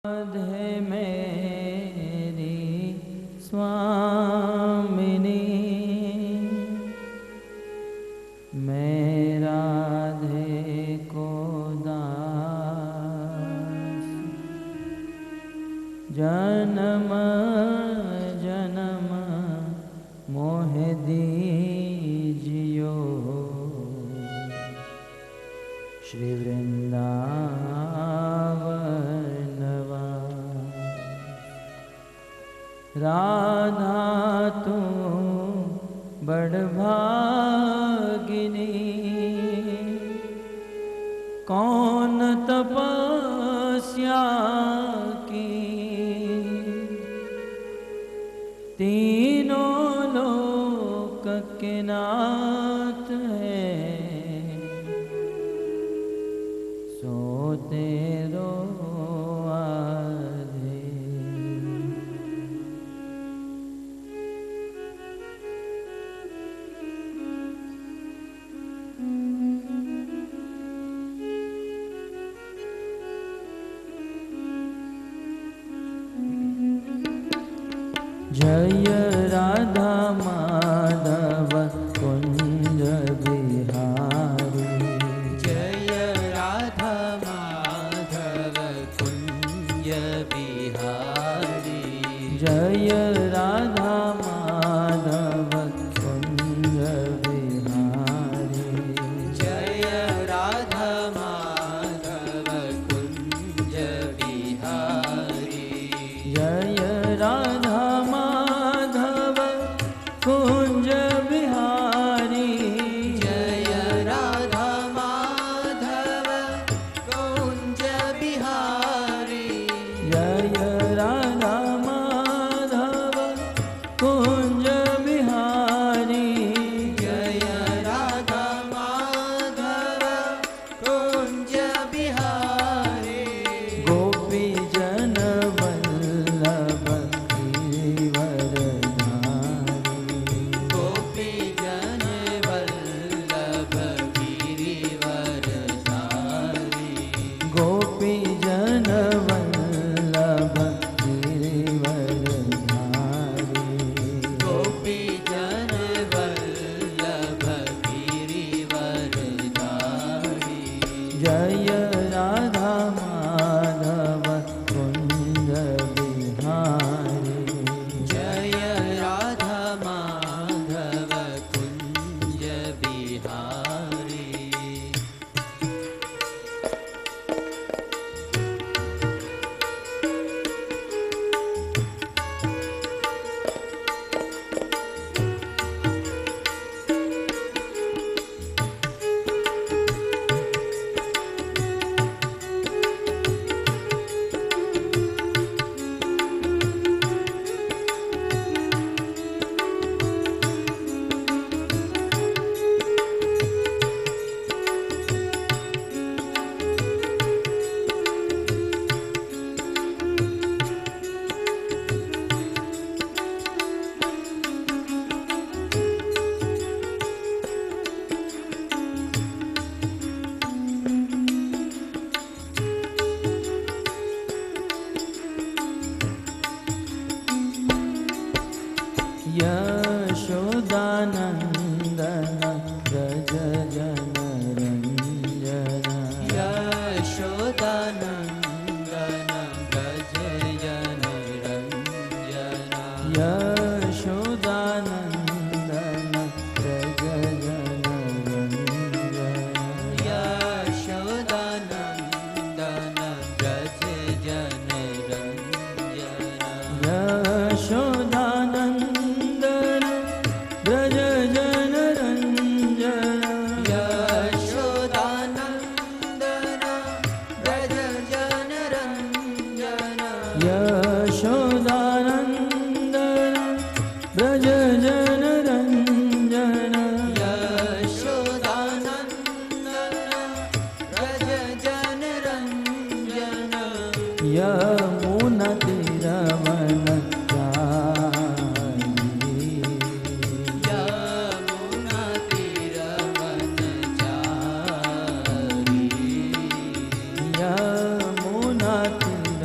राधे मेरी स्वामिनी, मैं राधे को दास, जन्म जन्म मोह दीजियो श्री वृंदावन राधा तू बड़ भागिनी, कौन तपस्या की तीनों लोक के नाथ है, सो तेरो जय राधा माधव कुंज बिहारी, जय राधा माधव कुंज बिहारी, जय राधा माधव कुंज बिहारी, जय राधा माधव कुंज बिहारी, जय राधा कुंज बिहारी, जय राधा माधव कुंज बिहारी, जय राधा माधव कुंज बिहारी, जय राधा माधव कुंज बिहारी, गोपी जन वल्लभ गोपी जन वल्लभ गिरिवरधारी, गोपी जन वल्लभ गिरिवरधारी, जय राधा माधव कुंज बिहारी, जय राधा माधव कुंज बिहारी, यशोदानंदन व्रज जन रंजन, यशोदानंदन व्रज जन रंजन, यशोदानंदन व्रज जन रंजन, यशोदानंदन व्रज जन रंजन, यशोदानंदन व्रज जन रंजन, यशोदानंदन व्रज जन रंजन, यशोदानंदन व्रज जन रंजन, यशोदानंदन व्रज जन रंजन, यमुना तीरवन यमुना तीरवन चारी, यमुना तीर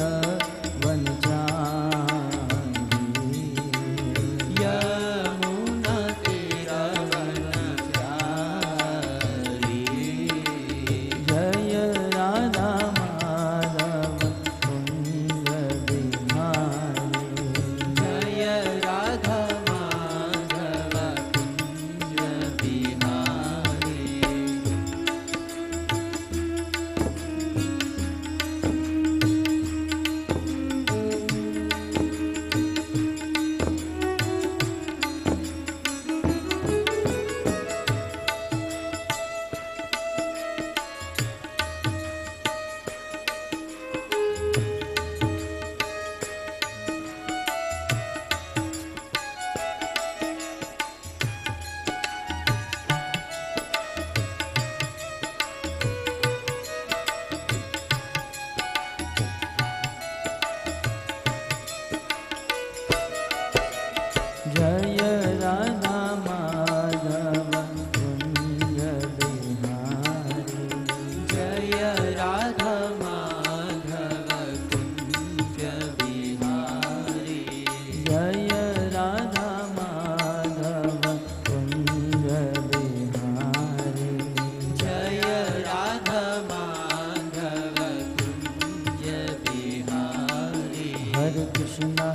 Hare Krishna,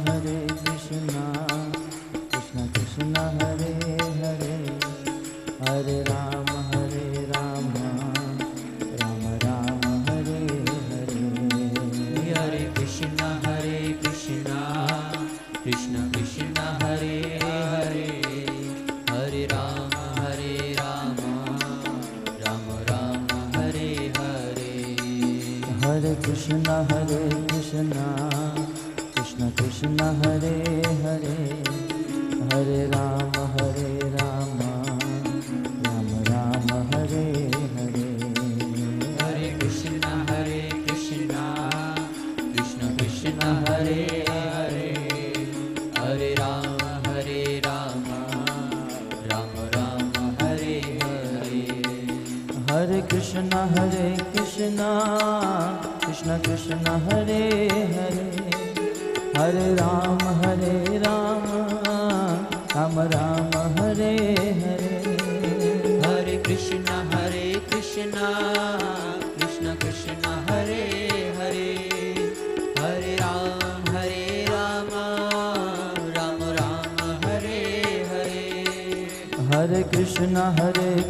Krishna Krishna, Hare Hare, Hare Rama, Rama Rama, Hare Hare. Hare Krishna, Krishna Krishna, Hare Hare, Hare Rama, Rama Rama, Hare Hare. Hare Krishna, Krishna Krishna, Hare Hare, Hare Rama, Rama Rama, Hare Hare. Hare Krishna, Krishna Krishna, Hare Hare, Hare Rama, Rama Rama, Hare Hare. Hare Krishna, Krishna Krishna, Hare Hare, Hare Rama, Rama Rama, Hare Hare. Hare Krishna, Krishna Krishna, Hare Hare, Hare Rama, Rama Rama, Hare Hare. Hare Krishna, Krishna Krishna, Hare Hare, Hare Rama, Rama Hare Hare. Hare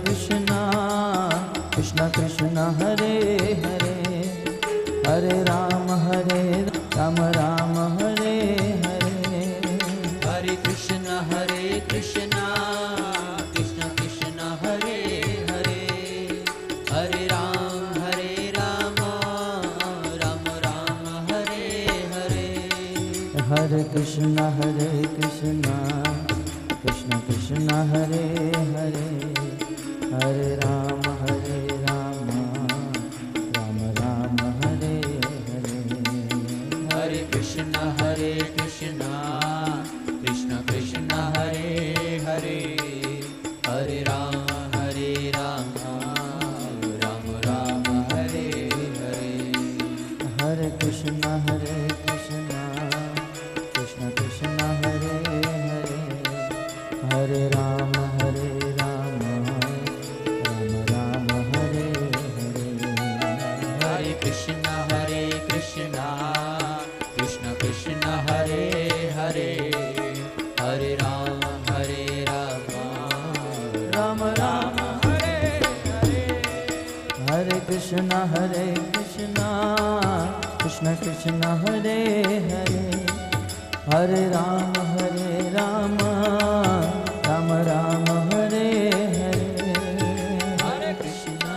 Krishna, Krishna Krishna, Hare Hare, Hare Rama, Rama Rama, Hare Hare. Hare Krishna, Krishna Krishna, Hare Hare, Hare Rama, Rama Rama, Hare Hare. Hare Krishna, Krishna Krishna, Hare Hare, Hare Rama, Rama Rama, Hare Hare. Hare Krishna, Krishna Krishna, Hare Hare, Hare Rama, Rama Rama, Hare Hare. Hare Krishna, Krishna Krishna, Hare Hare, Hare Rama, Rama Rama, Hare Hare. Hare Krishna, Krishna Krishna, Hare Hare, Hare Rama, Rama Rama, Hare Hare. Hare Krishna, Krishna Krishna, Hare Hare, Hare Rama, Rama Rama, Hare Hare. Hare Krishna, Krishna Krishna, Hare Hare, Hare Rama, Rama Rama, Hare Hare. Hare Krishna,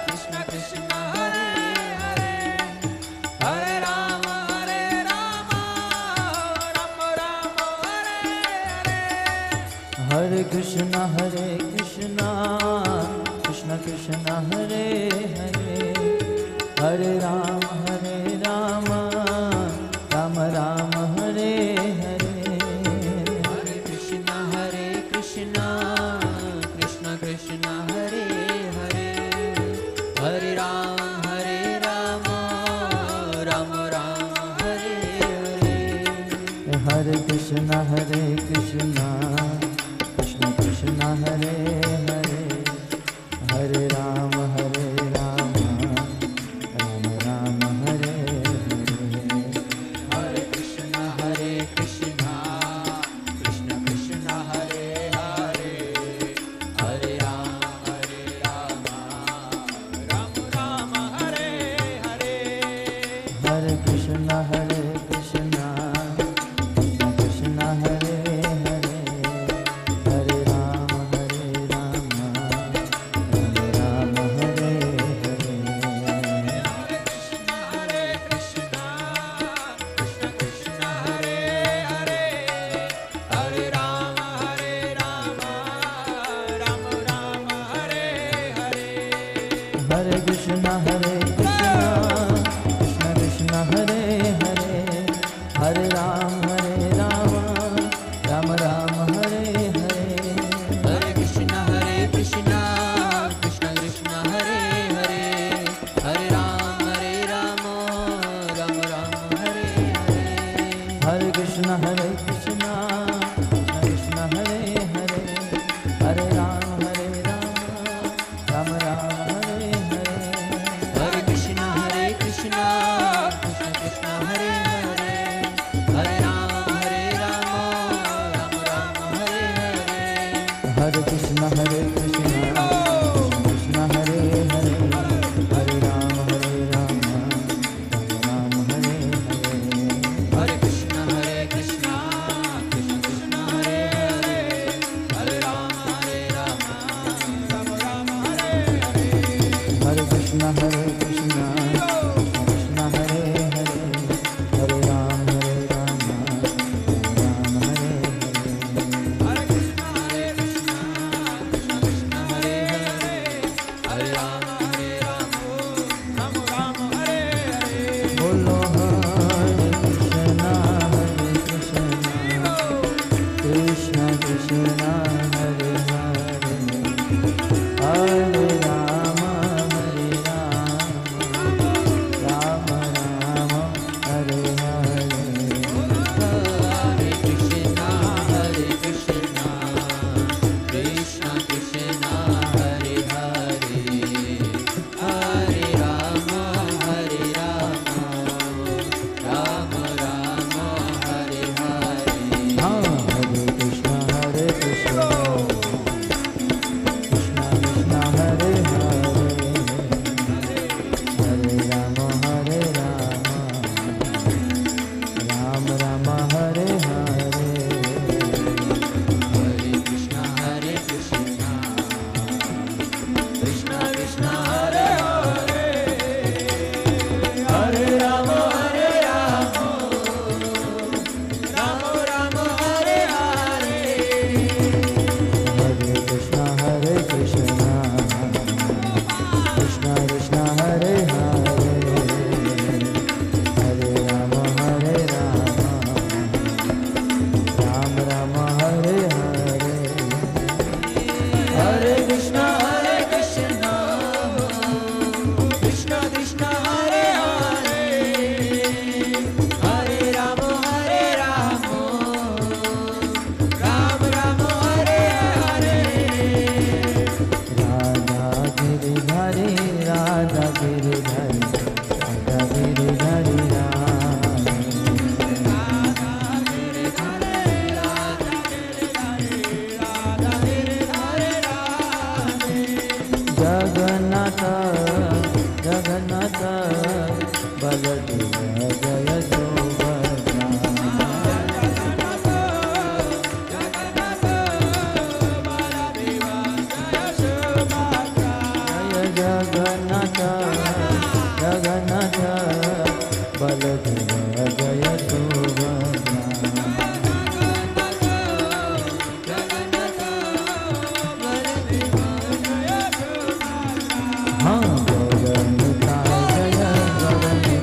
Krishna Krishna, Hare Hare, Hare Rama, Rama Rama, Hare Hare. Hare Krishna, Krishna Krishna, Hare Hare, Hare Rama, Rama Rama, Hare Hare. Hare Krishna, Krishna Krishna, Hare Hare, Hare Rama, Rama Rama, Hare Hare. Hare Krishna, Krishna Krishna, Hare Hare, Hare Rama, Rama Rama, Hare Hare. Hare Krishna, Krishna Krishna, Hare Hare, Hare Rama, Rama Rama, Hare Hare. Hare Krishna, Krishna Krishna, Hare Hare, Hare Rama, Rama Rama, Hare Hare. Hare Krishna, Krishna Krishna, Hare Hare, Hare Rama, Rama Rama, Hare Hare. Hare Krishna, Krishna Krishna, Hare Hare, Hare Rama, Rama Rama, Hare Hare. Hare Krishna, Krishna Krishna, Baldev जय सुभद्रा जगन्नाथ जगन्नाथ बलदेव जय सुभद्रा हाँ गगनताय जय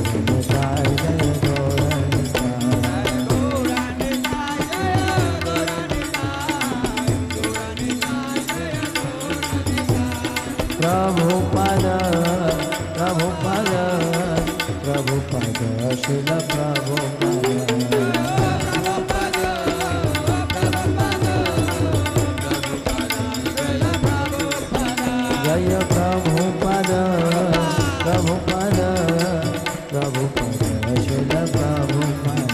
गगनताय जय प्रभुपद प्रभुपद प्रभुपद शिल प्रभुपद जय प्रभुपद प्रभुपद प्रभुपद शिल प्रभुपद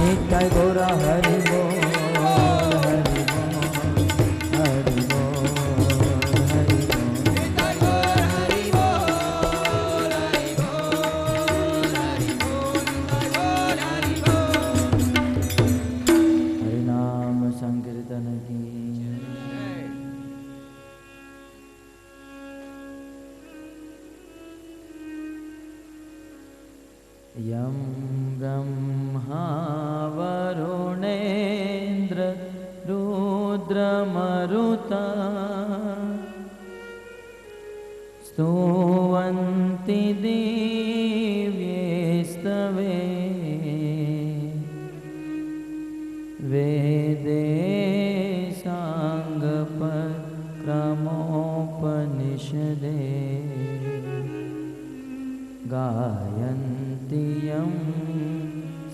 नित्य गौरा हरि बोल हरि बोल हरि बोल हरि हरि नाम संकीर्तन की यं ब्रह्मा वरुणेन्द्र रुद्रमरुता स्तुवन्ति दिव्यैस्तवे वेदे साङ्गपक्रमोपनिषदे गायन्ति यं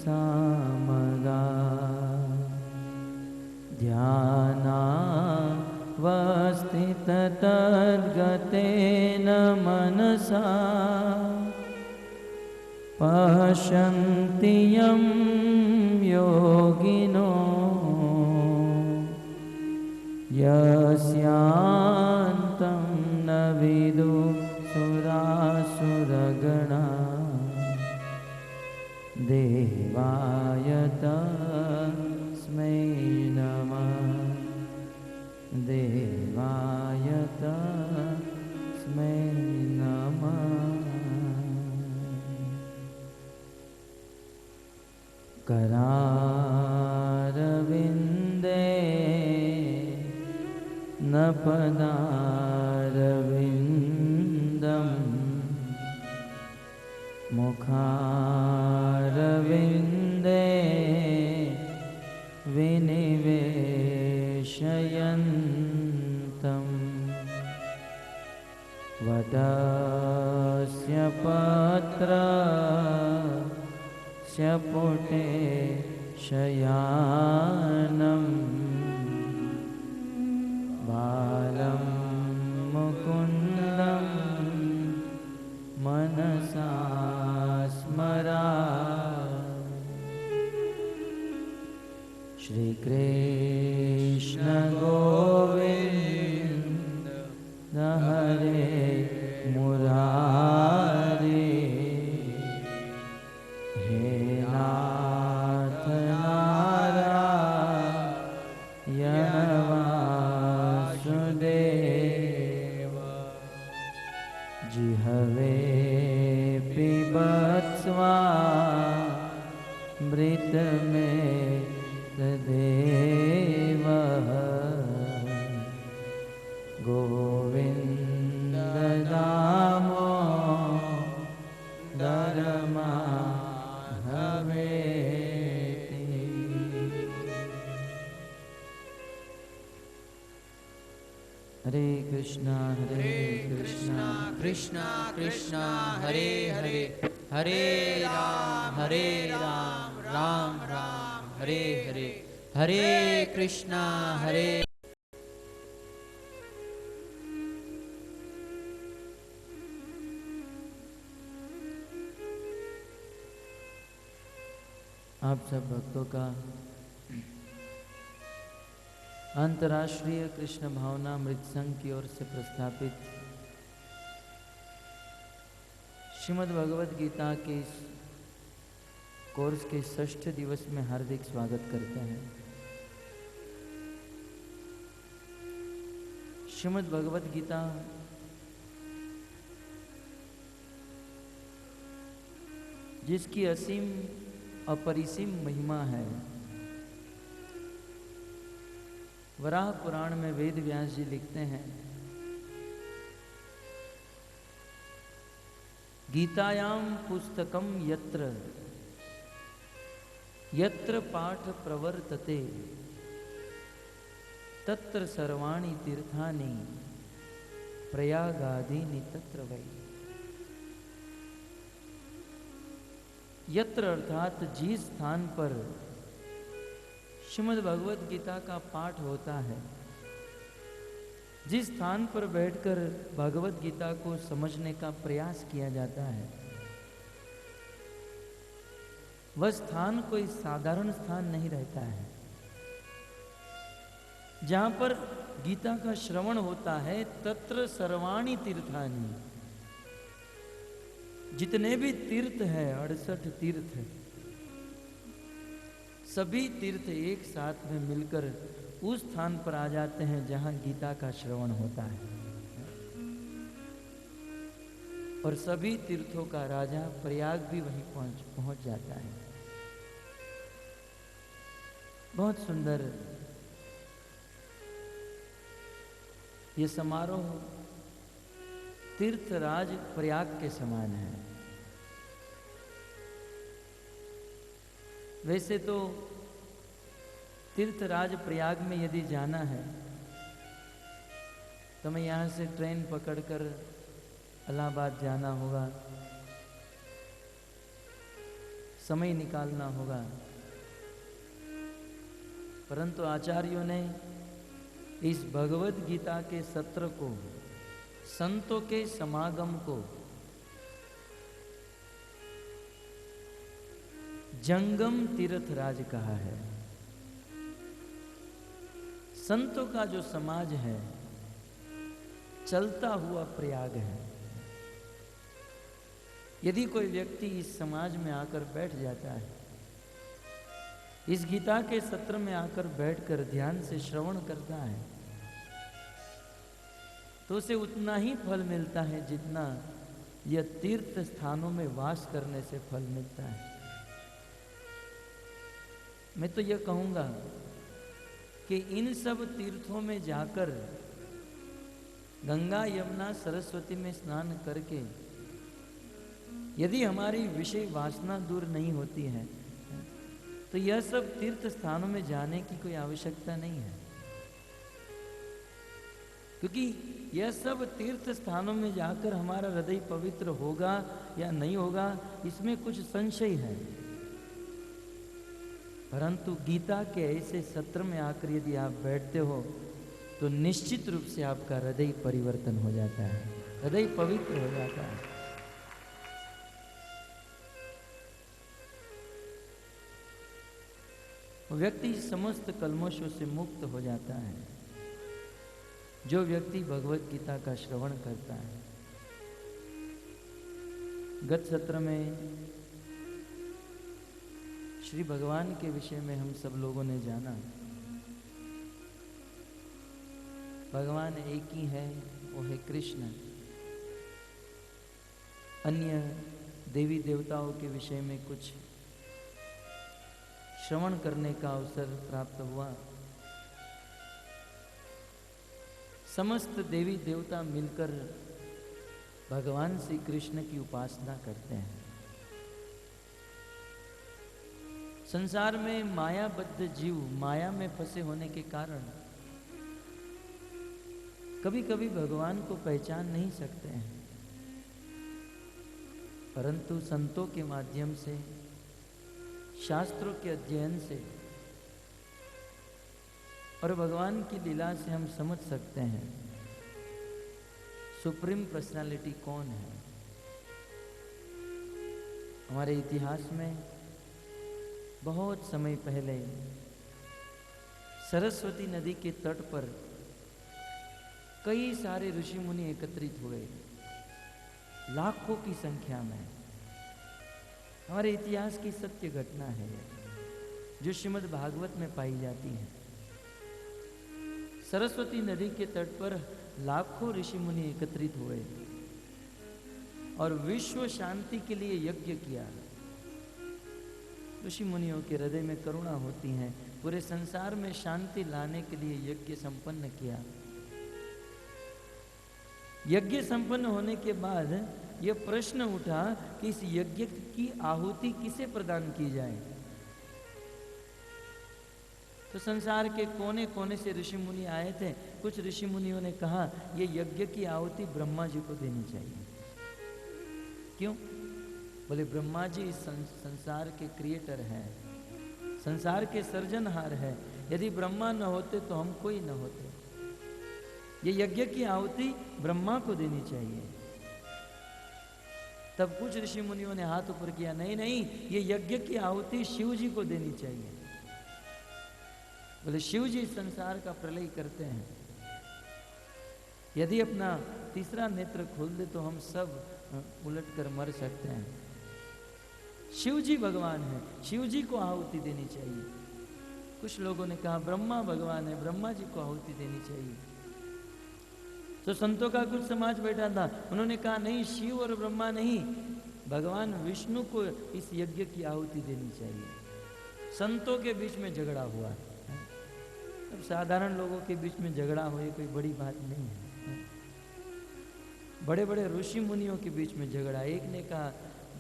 सामगा ध्यानावस्थिततद्गतेन मनसा पश्यन्ति यं योगिनो यस्यान्तं न विदुः सुरासुरगणा देवाय तस्मै नमः देवाय तस्मै नमः करारविन्दे न पदारविन्दम् मुखारविन्दे विनिवेशयन्तम् वटस्य पत्रस्य पुटे शयानम् बालं मुकुन्दं मनसा स्मरा श्री कृष्ण गोविंद हरे मुरारे हे नाथ नारायण वासुदेव जिहवे पिबत्स्वा मृत में देव गोविंद दामो दरमा हवेति हरे कृष्णा कृष्णा कृष्णा हरे हरे हरे राम राम राम हरे हरे हरे कृष्णा हरे आप सब भक्तों का अंतर्राष्ट्रीय कृष्ण भावना अमृत संघ की ओर से प्रस्थापित श्रीमद् भगवद गीता के इस कोर्स के 6ठ दिवस में हार्दिक स्वागत करते हैं। श्रीमद् भगवद गीता जिसकी असीम अपरिसीम महिमा है, वराह पुराण में वेद व्यास जी लिखते हैं, गीतायाम पुस्तकम यत्र यत्र पाठ प्रवर्तते तत्र सर्वाणि तीर्थानि प्रयागादीनि तत्र वै। यत्र अर्थात जिस स्थान पर श्रीमद् भगवद गीता का पाठ होता है, जिस स्थान पर बैठकर भगवद गीता को समझने का प्रयास किया जाता है, वह स्थान कोई साधारण स्थान नहीं रहता है। जहां पर गीता का श्रवण होता है, तत्र सर्वाणि तीर्थानि, जितने भी तीर्थ है, 68 तीर्थ है, सभी तीर्थ एक साथ में मिलकर उस स्थान पर आ जाते हैं जहां गीता का श्रवण होता है। और सभी तीर्थों का राजा प्रयाग भी वहीं पहुंच जाता है। बहुत सुंदर ये समारोह तीर्थराज प्रयाग के समान है। वैसे तो तीर्थराज प्रयाग में यदि जाना है तो मैं यहाँ से ट्रेन पकड़कर इलाहाबाद जाना होगा, समय निकालना होगा। परंतु आचार्यों ने इस भगवद गीता के सत्र को, संतों के समागम को जंगम तीर्थराज कहा है। संतों का जो समाज है, चलता हुआ प्रयाग है। यदि कोई व्यक्ति इस समाज में आकर बैठ जाता है, इस गीता के सत्र में आकर बैठकर ध्यान से श्रवण करता है, तो उसे उतना ही फल मिलता है जितना यह तीर्थ स्थानों में वास करने से फल मिलता है। मैं तो यह कहूंगा कि इन सब तीर्थों में जाकर गंगा यमुना सरस्वती में स्नान करके यदि हमारी विषय वासना दूर नहीं होती है, तो यह सब तीर्थ स्थानों में जाने की कोई आवश्यकता नहीं है। क्योंकि यह सब तीर्थ स्थानों में जाकर हमारा हृदय पवित्र होगा या नहीं होगा, इसमें कुछ संशय है। परंतु गीता के ऐसे सत्र में आकर यदि आप बैठते हो तो निश्चित रूप से आपका हृदय परिवर्तन हो जाता है, हृदय पवित्र हो जाता है। व्यक्ति समस्त कल्मशों से मुक्त हो जाता है जो व्यक्ति भगवत गीता का श्रवण करता है। गत सत्र में श्री भगवान के विषय में हम सब लोगों ने जाना। भगवान एक ही है, वो है कृष्ण। अन्य देवी देवताओं के विषय में कुछ श्रवण करने का अवसर प्राप्त हुआ। समस्त देवी देवता मिलकर भगवान श्री कृष्ण की उपासना करते हैं। संसार में मायाबद्ध जीव माया में फंसे होने के कारण कभी कभी भगवान को पहचान नहीं सकते हैं, परंतु संतों के माध्यम से, शास्त्रों के अध्ययन से और भगवान की लीला से हम समझ सकते हैं सुप्रीम पर्सनालिटी कौन है। हमारे इतिहास में बहुत समय पहले सरस्वती नदी के तट पर कई सारे ऋषि मुनि एकत्रित हुए, लाखों की संख्या में। हमारे इतिहास की सत्य घटना है जो श्रीमद् भागवत में पाई जाती है। सरस्वती नदी के तट पर लाखों ऋषि मुनि एकत्रित हुए और विश्व शांति के लिए यज्ञ किया। ऋषि मुनियों के हृदय में करुणा होती है, पूरे संसार में शांति लाने के लिए यज्ञ संपन्न किया। यज्ञ संपन्न होने के बाद यह प्रश्न उठा कि इस यज्ञ की आहुति किसे प्रदान की जाए। तो संसार के कोने कोने से ऋषि मुनि आए थे। कुछ ऋषि मुनियों ने कहा यह यज्ञ की आहुति ब्रह्मा जी को देनी चाहिए। क्यों? बोले ब्रह्मा जी इस संसार के क्रिएटर हैं, संसार के सृजनहार है। यदि ब्रह्मा न होते तो हम कोई न होते। ये यज्ञ की आहुति ब्रह्मा को देनी चाहिए। तब कुछ ऋषि मुनियों ने हाथ ऊपर किया, नहीं नहीं, ये यज्ञ की आहुति शिव जी को देनी चाहिए। बोले शिव जी संसार का प्रलय करते हैं, यदि अपना तीसरा नेत्र खोल दे तो हम सब उलटकर मर सकते हैं। शिव जी भगवान है, शिव जी को आहुति देनी चाहिए। कुछ लोगों ने कहा ब्रह्मा भगवान है, ब्रह्मा जी को आहुति देनी चाहिए। तो संतों का कुछ समाज बैठा था, उन्होंने कहा नहीं, शिव और ब्रह्मा नहीं, भगवान विष्णु को इस यज्ञ की आहुति देनी चाहिए। संतों के बीच में झगड़ा हुआ। अब साधारण लोगों के बीच में झगड़ा हो ये कोई बड़ी बात नहीं है। बड़े बड़े ऋषि मुनियों के बीच में झगड़ा। एक ने कहा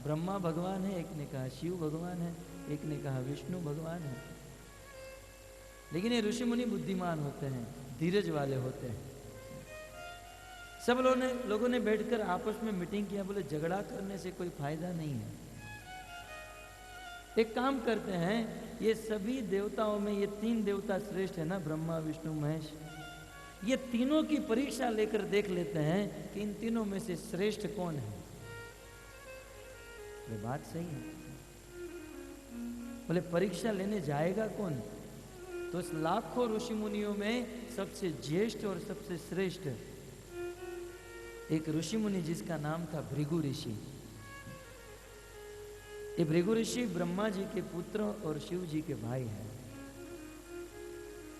ब्रह्मा भगवान है, एक ने कहा शिव भगवान है, एक ने कहा विष्णु भगवान है। लेकिन ये ऋषि मुनि बुद्धिमान होते हैं, धीरज वाले होते हैं। सब लोगों ने बैठकर आपस में मीटिंग किया, बोले झगड़ा करने से कोई फायदा नहीं है। एक काम करते हैं, ये सभी देवताओं में ये तीन देवता श्रेष्ठ है ना, ब्रह्मा विष्णु महेश, ये तीनों की परीक्षा लेकर देख लेते हैं कि इन तीनों में से श्रेष्ठ कौन है। ये बात सही है। बोले परीक्षा लेने जाएगा कौन? तो इस लाखों ऋषि मुनियों में सबसे ज्येष्ठ और सबसे श्रेष्ठ एक ऋषि मुनि जिसका नाम था भृगु ऋषि। ये भृगु ऋषि ब्रह्मा जी के पुत्र और शिव जी के भाई हैं।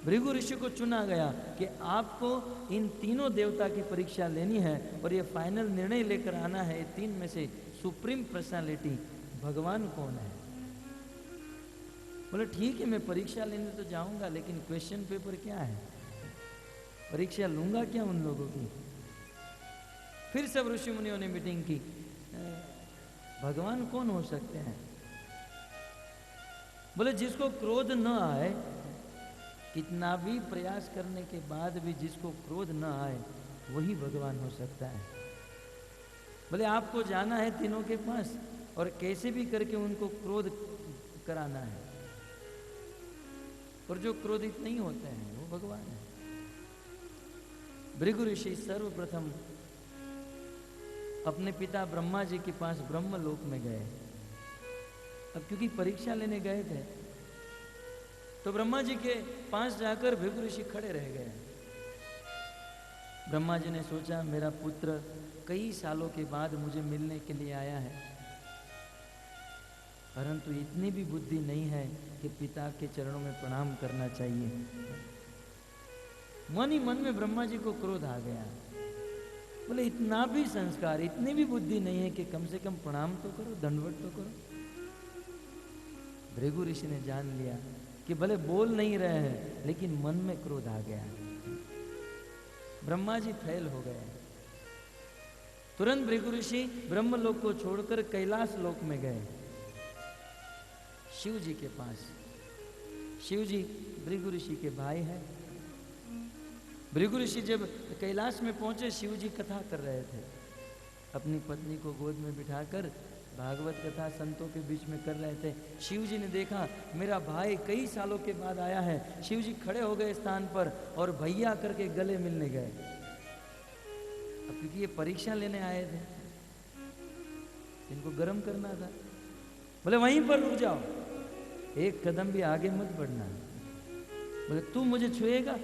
भृगु ऋषि को चुना गया कि आपको इन तीनों देवता की परीक्षा लेनी है और ये फाइनल निर्णय लेकर आना है, तीन में से सुप्रीम पर्सनालिटी भगवान कौन है। बोले ठीक है, मैं परीक्षा लेने तो जाऊंगा, लेकिन क्वेश्चन पेपर क्या है, परीक्षा लूंगा क्या उन लोगों की। फिर सब ऋषि मुनियों ने मीटिंग की, भगवान कौन हो सकते हैं। बोले जिसको क्रोध न आए, कितना भी प्रयास करने के बाद भी जिसको क्रोध न आए वही भगवान हो सकता है। बोले आपको जाना है तीनों के पास और कैसे भी करके उनको क्रोध कराना है, और जो क्रोधित नहीं होते हैं वो भगवान है। भृगु ऋषि सर्वप्रथम अपने पिता ब्रह्मा जी के पास ब्रह्मलोक में गए। अब क्योंकि परीक्षा लेने गए थे तो ब्रह्मा जी के पास जाकर भृगु ऋषि खड़े रह गए। ब्रह्मा जी ने सोचा मेरा पुत्र कई सालों के बाद मुझे मिलने के लिए आया है, परंतु इतनी भी बुद्धि नहीं है कि पिता के चरणों में प्रणाम करना चाहिए। मन ही मन में ब्रह्मा जी को क्रोध आ गया। बोले इतना भी संस्कार, इतनी भी बुद्धि नहीं है कि कम से कम प्रणाम तो करो, दंडवत तो करो। भृगु ऋषि ने जान लिया कि भले बोल नहीं रहे हैं लेकिन मन में क्रोध आ गया। ब्रह्मा जी फेल हो गए। तुरंत भृगु ऋषि ब्रह्मलोक को छोड़कर कैलाश लोक में गए, शिव जी के पास। शिव जी भृगु ऋषि के भाई हैं। भृगु ऋषि जब कैलाश में पहुंचे, शिव जी कथा कर रहे थे, अपनी पत्नी को गोद में बिठाकर भागवत कथा संतों के बीच में कर रहे थे। शिव जी ने देखा मेरा भाई कई सालों के बाद आया है। शिव जी खड़े हो गए स्थान पर और भैया करके गले मिलने गए। अब क्योंकि ये परीक्षा लेने आए थे, इनको गर्म करना था। बोले वहीं पर रुक जाओ, एक कदम भी आगे मत बढ़ना। बोले तू मुझे छुएगा?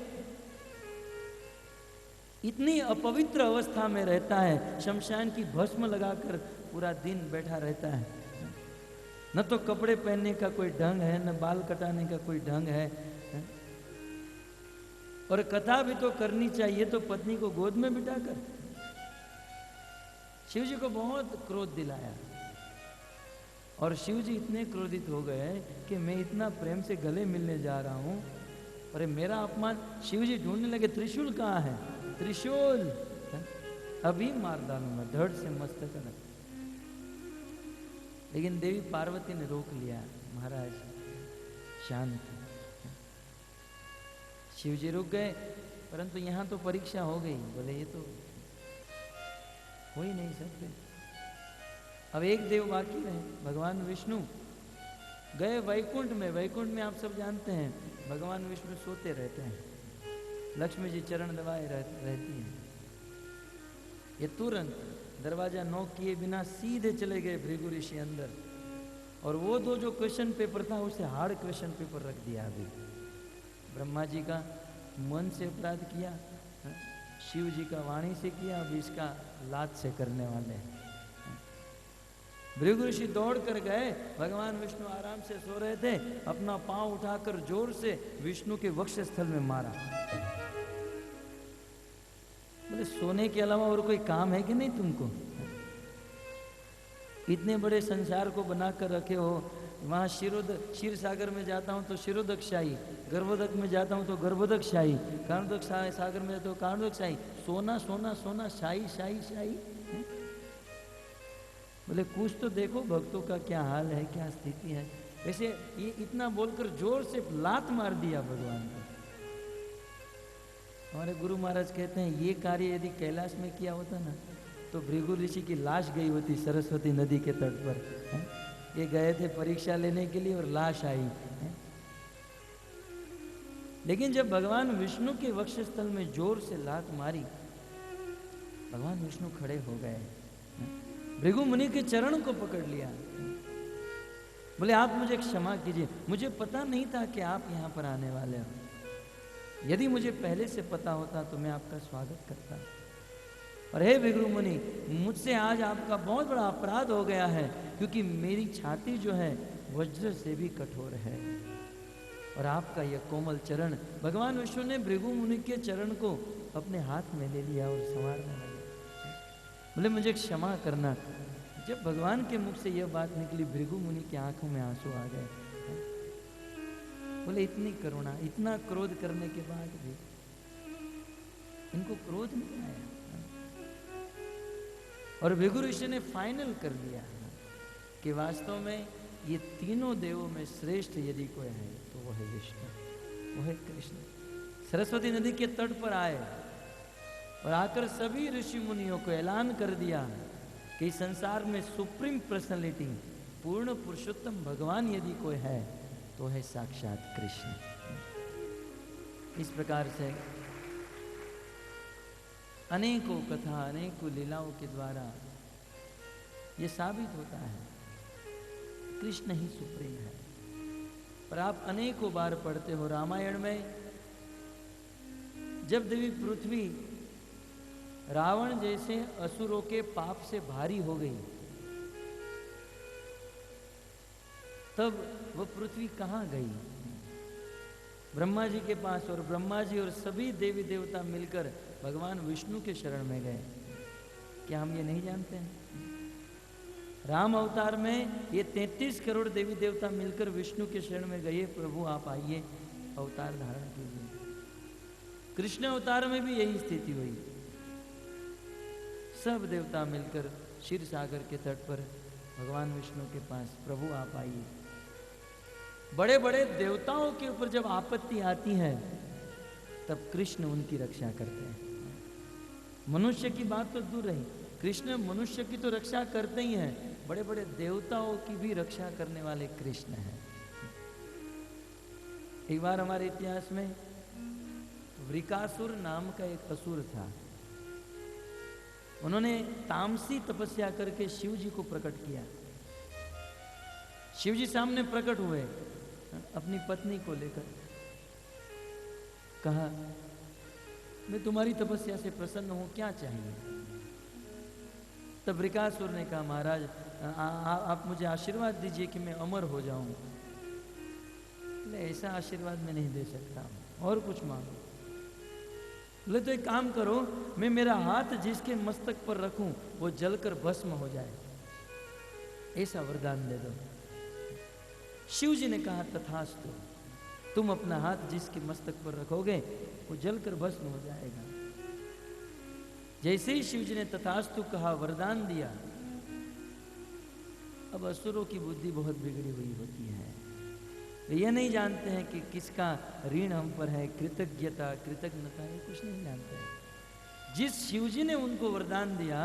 इतनी अपवित्र अवस्था में रहता है, शमशान की भस्म लगाकर पूरा दिन बैठा रहता है। न तो कपड़े पहनने का कोई ढंग है, न बाल कटाने का कोई ढंग है। और कथा भी तो करनी चाहिए तो पत्नी को गोद में बिठाकर। शिव जी को बहुत क्रोध दिलाया और शिव जी इतने क्रोधित हो गए कि मैं इतना प्रेम से गले मिलने जा रहा हूं और मेरा अपमान। शिव जी ढूंढने लगे, त्रिशूल कहाँ है? त्रिशूल अभी मार डालूंगा, धड़ से मस्तक अलग। लेकिन देवी पार्वती ने रोक लिया, महाराज शांत। शिव जी रुक गए, परंतु यहां तो परीक्षा हो गई। बोले ये तो हो ही नहीं सकते। अब एक देव बाकी रहे, भगवान विष्णु गए वैकुंठ में। वैकुंठ में आप सब जानते हैं भगवान विष्णु सोते रहते हैं, लक्ष्मी जी चरण दबाए रहती हैं। ये तुरंत दरवाजा नॉक किए बिना सीधे चले गए भृगु ऋषि अंदर, और वो दो जो क्वेश्चन पेपर था उसे हार्ड क्वेश्चन पेपर रख दिया। अभी ब्रह्मा जी का मन से अपराध किया, शिव जी का वाणी से किया, अभी इसका लात से करने वाले हैं। भृगु ऋषि दौड़ कर गए, भगवान विष्णु आराम से सो रहे थे, अपना पांव उठाकर जोर से विष्णु के वक्ष स्थल में मारा। बोले सोने के अलावा और कोई काम है कि नहीं तुमको? इतने बड़े संसार को बनाकर रखे हो। वहां क्षीर सागर में जाता हूं तो क्षीरोदक शाही, गर्भोदक में जाता हूं तो गर्भोदक शाही, कारणोदक सागर में जाता हूं कारणोदक शाही। सोना सोना सोना, शाही शाही शाही। बोले कुछ तो देखो भक्तों का क्या हाल है, क्या स्थिति है। वैसे ये इतना बोलकर जोर से लात मार दिया भगवान को। हमारे गुरु महाराज कहते हैं ये कार्य यदि कैलाश में किया होता ना तो भृगु ऋषि की लाश गई होती सरस्वती नदी के तट पर। ये गए थे परीक्षा लेने के लिए और लाश आई। लेकिन जब भगवान विष्णु के वक्षस्थल में जोर से लात मारी, भगवान विष्णु खड़े हो गए, भृगु मुनि के चरण को पकड़ लिया। बोले आप मुझे क्षमा कीजिए, मुझे पता नहीं था कि आप यहाँ पर आने वाले हो। यदि मुझे पहले से पता होता तो मैं आपका स्वागत करता। और हे भृगु मुनि, मुझसे आज आपका बहुत बड़ा अपराध हो गया है, क्योंकि मेरी छाती जो है वज्र से भी कठोर है और आपका यह कोमल चरण। भगवान विष्णु ने भृगु मुनि के चरण को अपने हाथ में ले लिया और संवारने लगे। बोले मुझे क्षमा करना। जब भगवान के मुख से यह बात निकली, भृगु मुनि की आंखों में आंसू आ गए। बोले इतनी करुणा, इतना क्रोध करने के बाद भी इनको क्रोध नहीं आया। और भृगु ऋषि ने फाइनल कर दिया कि वास्तव में ये तीनों देवों में श्रेष्ठ यदि कोई है तो वो है विष्णु, वो है कृष्ण। सरस्वती नदी के तट पर आए और आकर सभी ऋषि मुनियों को ऐलान कर दिया कि इस संसार में सुप्रीम पर्सनालिटी, पूर्ण पुरुषोत्तम भगवान यदि कोई है तो है साक्षात कृष्ण। इस प्रकार से अनेकों कथा, अनेकों लीलाओं के द्वारा ये साबित होता है कृष्ण ही सुप्रीम है। पर आप अनेकों बार पढ़ते हो रामायण में, जब देवी पृथ्वी रावण जैसे असुरों के पाप से भारी हो गई, तब वह पृथ्वी कहाँ गई? ब्रह्मा जी के पास। और ब्रह्मा जी और सभी देवी देवता मिलकर भगवान विष्णु के शरण में गए। क्या हम ये नहीं जानते हैं? राम अवतार में ये 33 करोड़ देवी देवता मिलकर विष्णु के शरण में गए, प्रभु आप आइए अवतार धारण कीजिए। कृष्ण अवतार में भी यही स्थिति हुई। सब देवता मिलकर क्षीर सागर के तट पर भगवान विष्णु के पास, प्रभु आप आइए। बड़े बड़े देवताओं के ऊपर जब आपत्ति आती है तब कृष्ण उनकी रक्षा करते हैं। मनुष्य की बात तो दूर रही, कृष्ण मनुष्य की तो रक्षा करते ही हैं, बड़े बड़े देवताओं की भी रक्षा करने वाले कृष्ण हैं। एक बार हमारे इतिहास में वृकासुर नाम का एक असुर था। उन्होंने तामसी तपस्या करके शिव जी को प्रकट किया। शिव जी सामने प्रकट हुए अपनी पत्नी को लेकर कहा, मैं तुम्हारी तपस्या से प्रसन्न हूं, क्या चाहिए? तब वृकासुर ने कहा, महाराज आप मुझे आशीर्वाद दीजिए कि मैं अमर हो जाऊं। ऐसा आशीर्वाद मैं नहीं दे सकता हूं, और कुछ मांगो। बोले तो एक काम करो, मैं मेरा हाथ जिसके मस्तक पर रखूं वो जलकर भस्म हो जाए, ऐसा वरदान दे दो। शिव जी ने कहा, तथास्तु, तुम अपना हाथ जिसके मस्तक पर रखोगे वो जलकर भस्म हो जाएगा। जैसे ही शिव जी ने तथास्तु कहा, वरदान दिया, अब असुरों की बुद्धि बहुत बिगड़ी हुई होती है। वे ये नहीं जानते हैं कि किसका ऋण हम पर है, कृतज्ञता कृतज्ञता, ये कुछ नहीं जानते हैं। जिस शिव जी ने उनको वरदान दिया,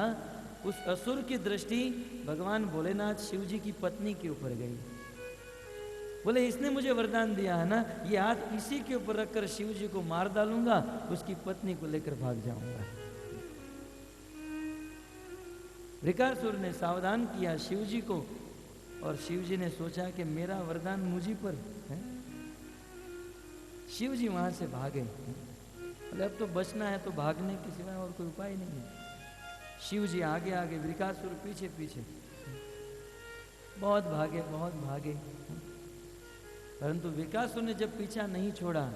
उस असुर की दृष्टि भगवान भोलेनाथ शिव जी की पत्नी के ऊपर गई। बोले, इसने मुझे वरदान दिया है ना, ये हाथ इसी के ऊपर रखकर शिव जी को मार डालूंगा, उसकी पत्नी को लेकर भाग जाऊंगा। वृकासुर ने सावधान किया शिव जी को, और शिव जी ने सोचा कि मेरा वरदान मुझी पर है। शिव जी वहां से भागे। बोले, अब तो बचना है तो भागने के सिवाय और कोई उपाय नहीं है। शिव जी आगे आगे, वृकासुर पीछे पीछे। बहुत भागे, बहुत भागे, परंतु वृकासुर ने जब पीछा नहीं छोड़ा,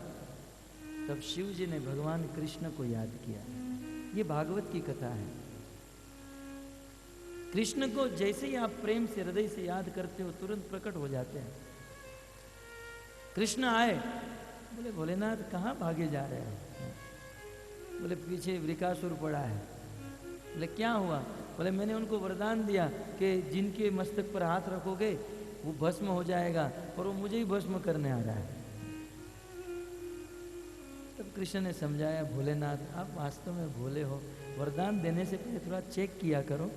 तब शिव जी ने भगवान कृष्ण को याद किया। ये भागवत की कथा है। कृष्ण को जैसे ही आप प्रेम से, हृदय से याद करते हो, तुरंत प्रकट हो जाते हैं। कृष्ण आए, बोले, भोलेनाथ कहाँ भागे जा रहे हैं? बोले, पीछे वृकासुर पड़ा है। बोले, क्या हुआ? बोले, मैंने उनको वरदान दिया कि जिनके मस्तक पर हाथ रखोगे वो भस्म हो जाएगा, और वो मुझे ही भस्म करने आ रहा है। तब कृष्ण ने समझाया, भोलेनाथ आप वास्तव में भोले हो, वरदान देने से पहले थोड़ा चेक किया करो।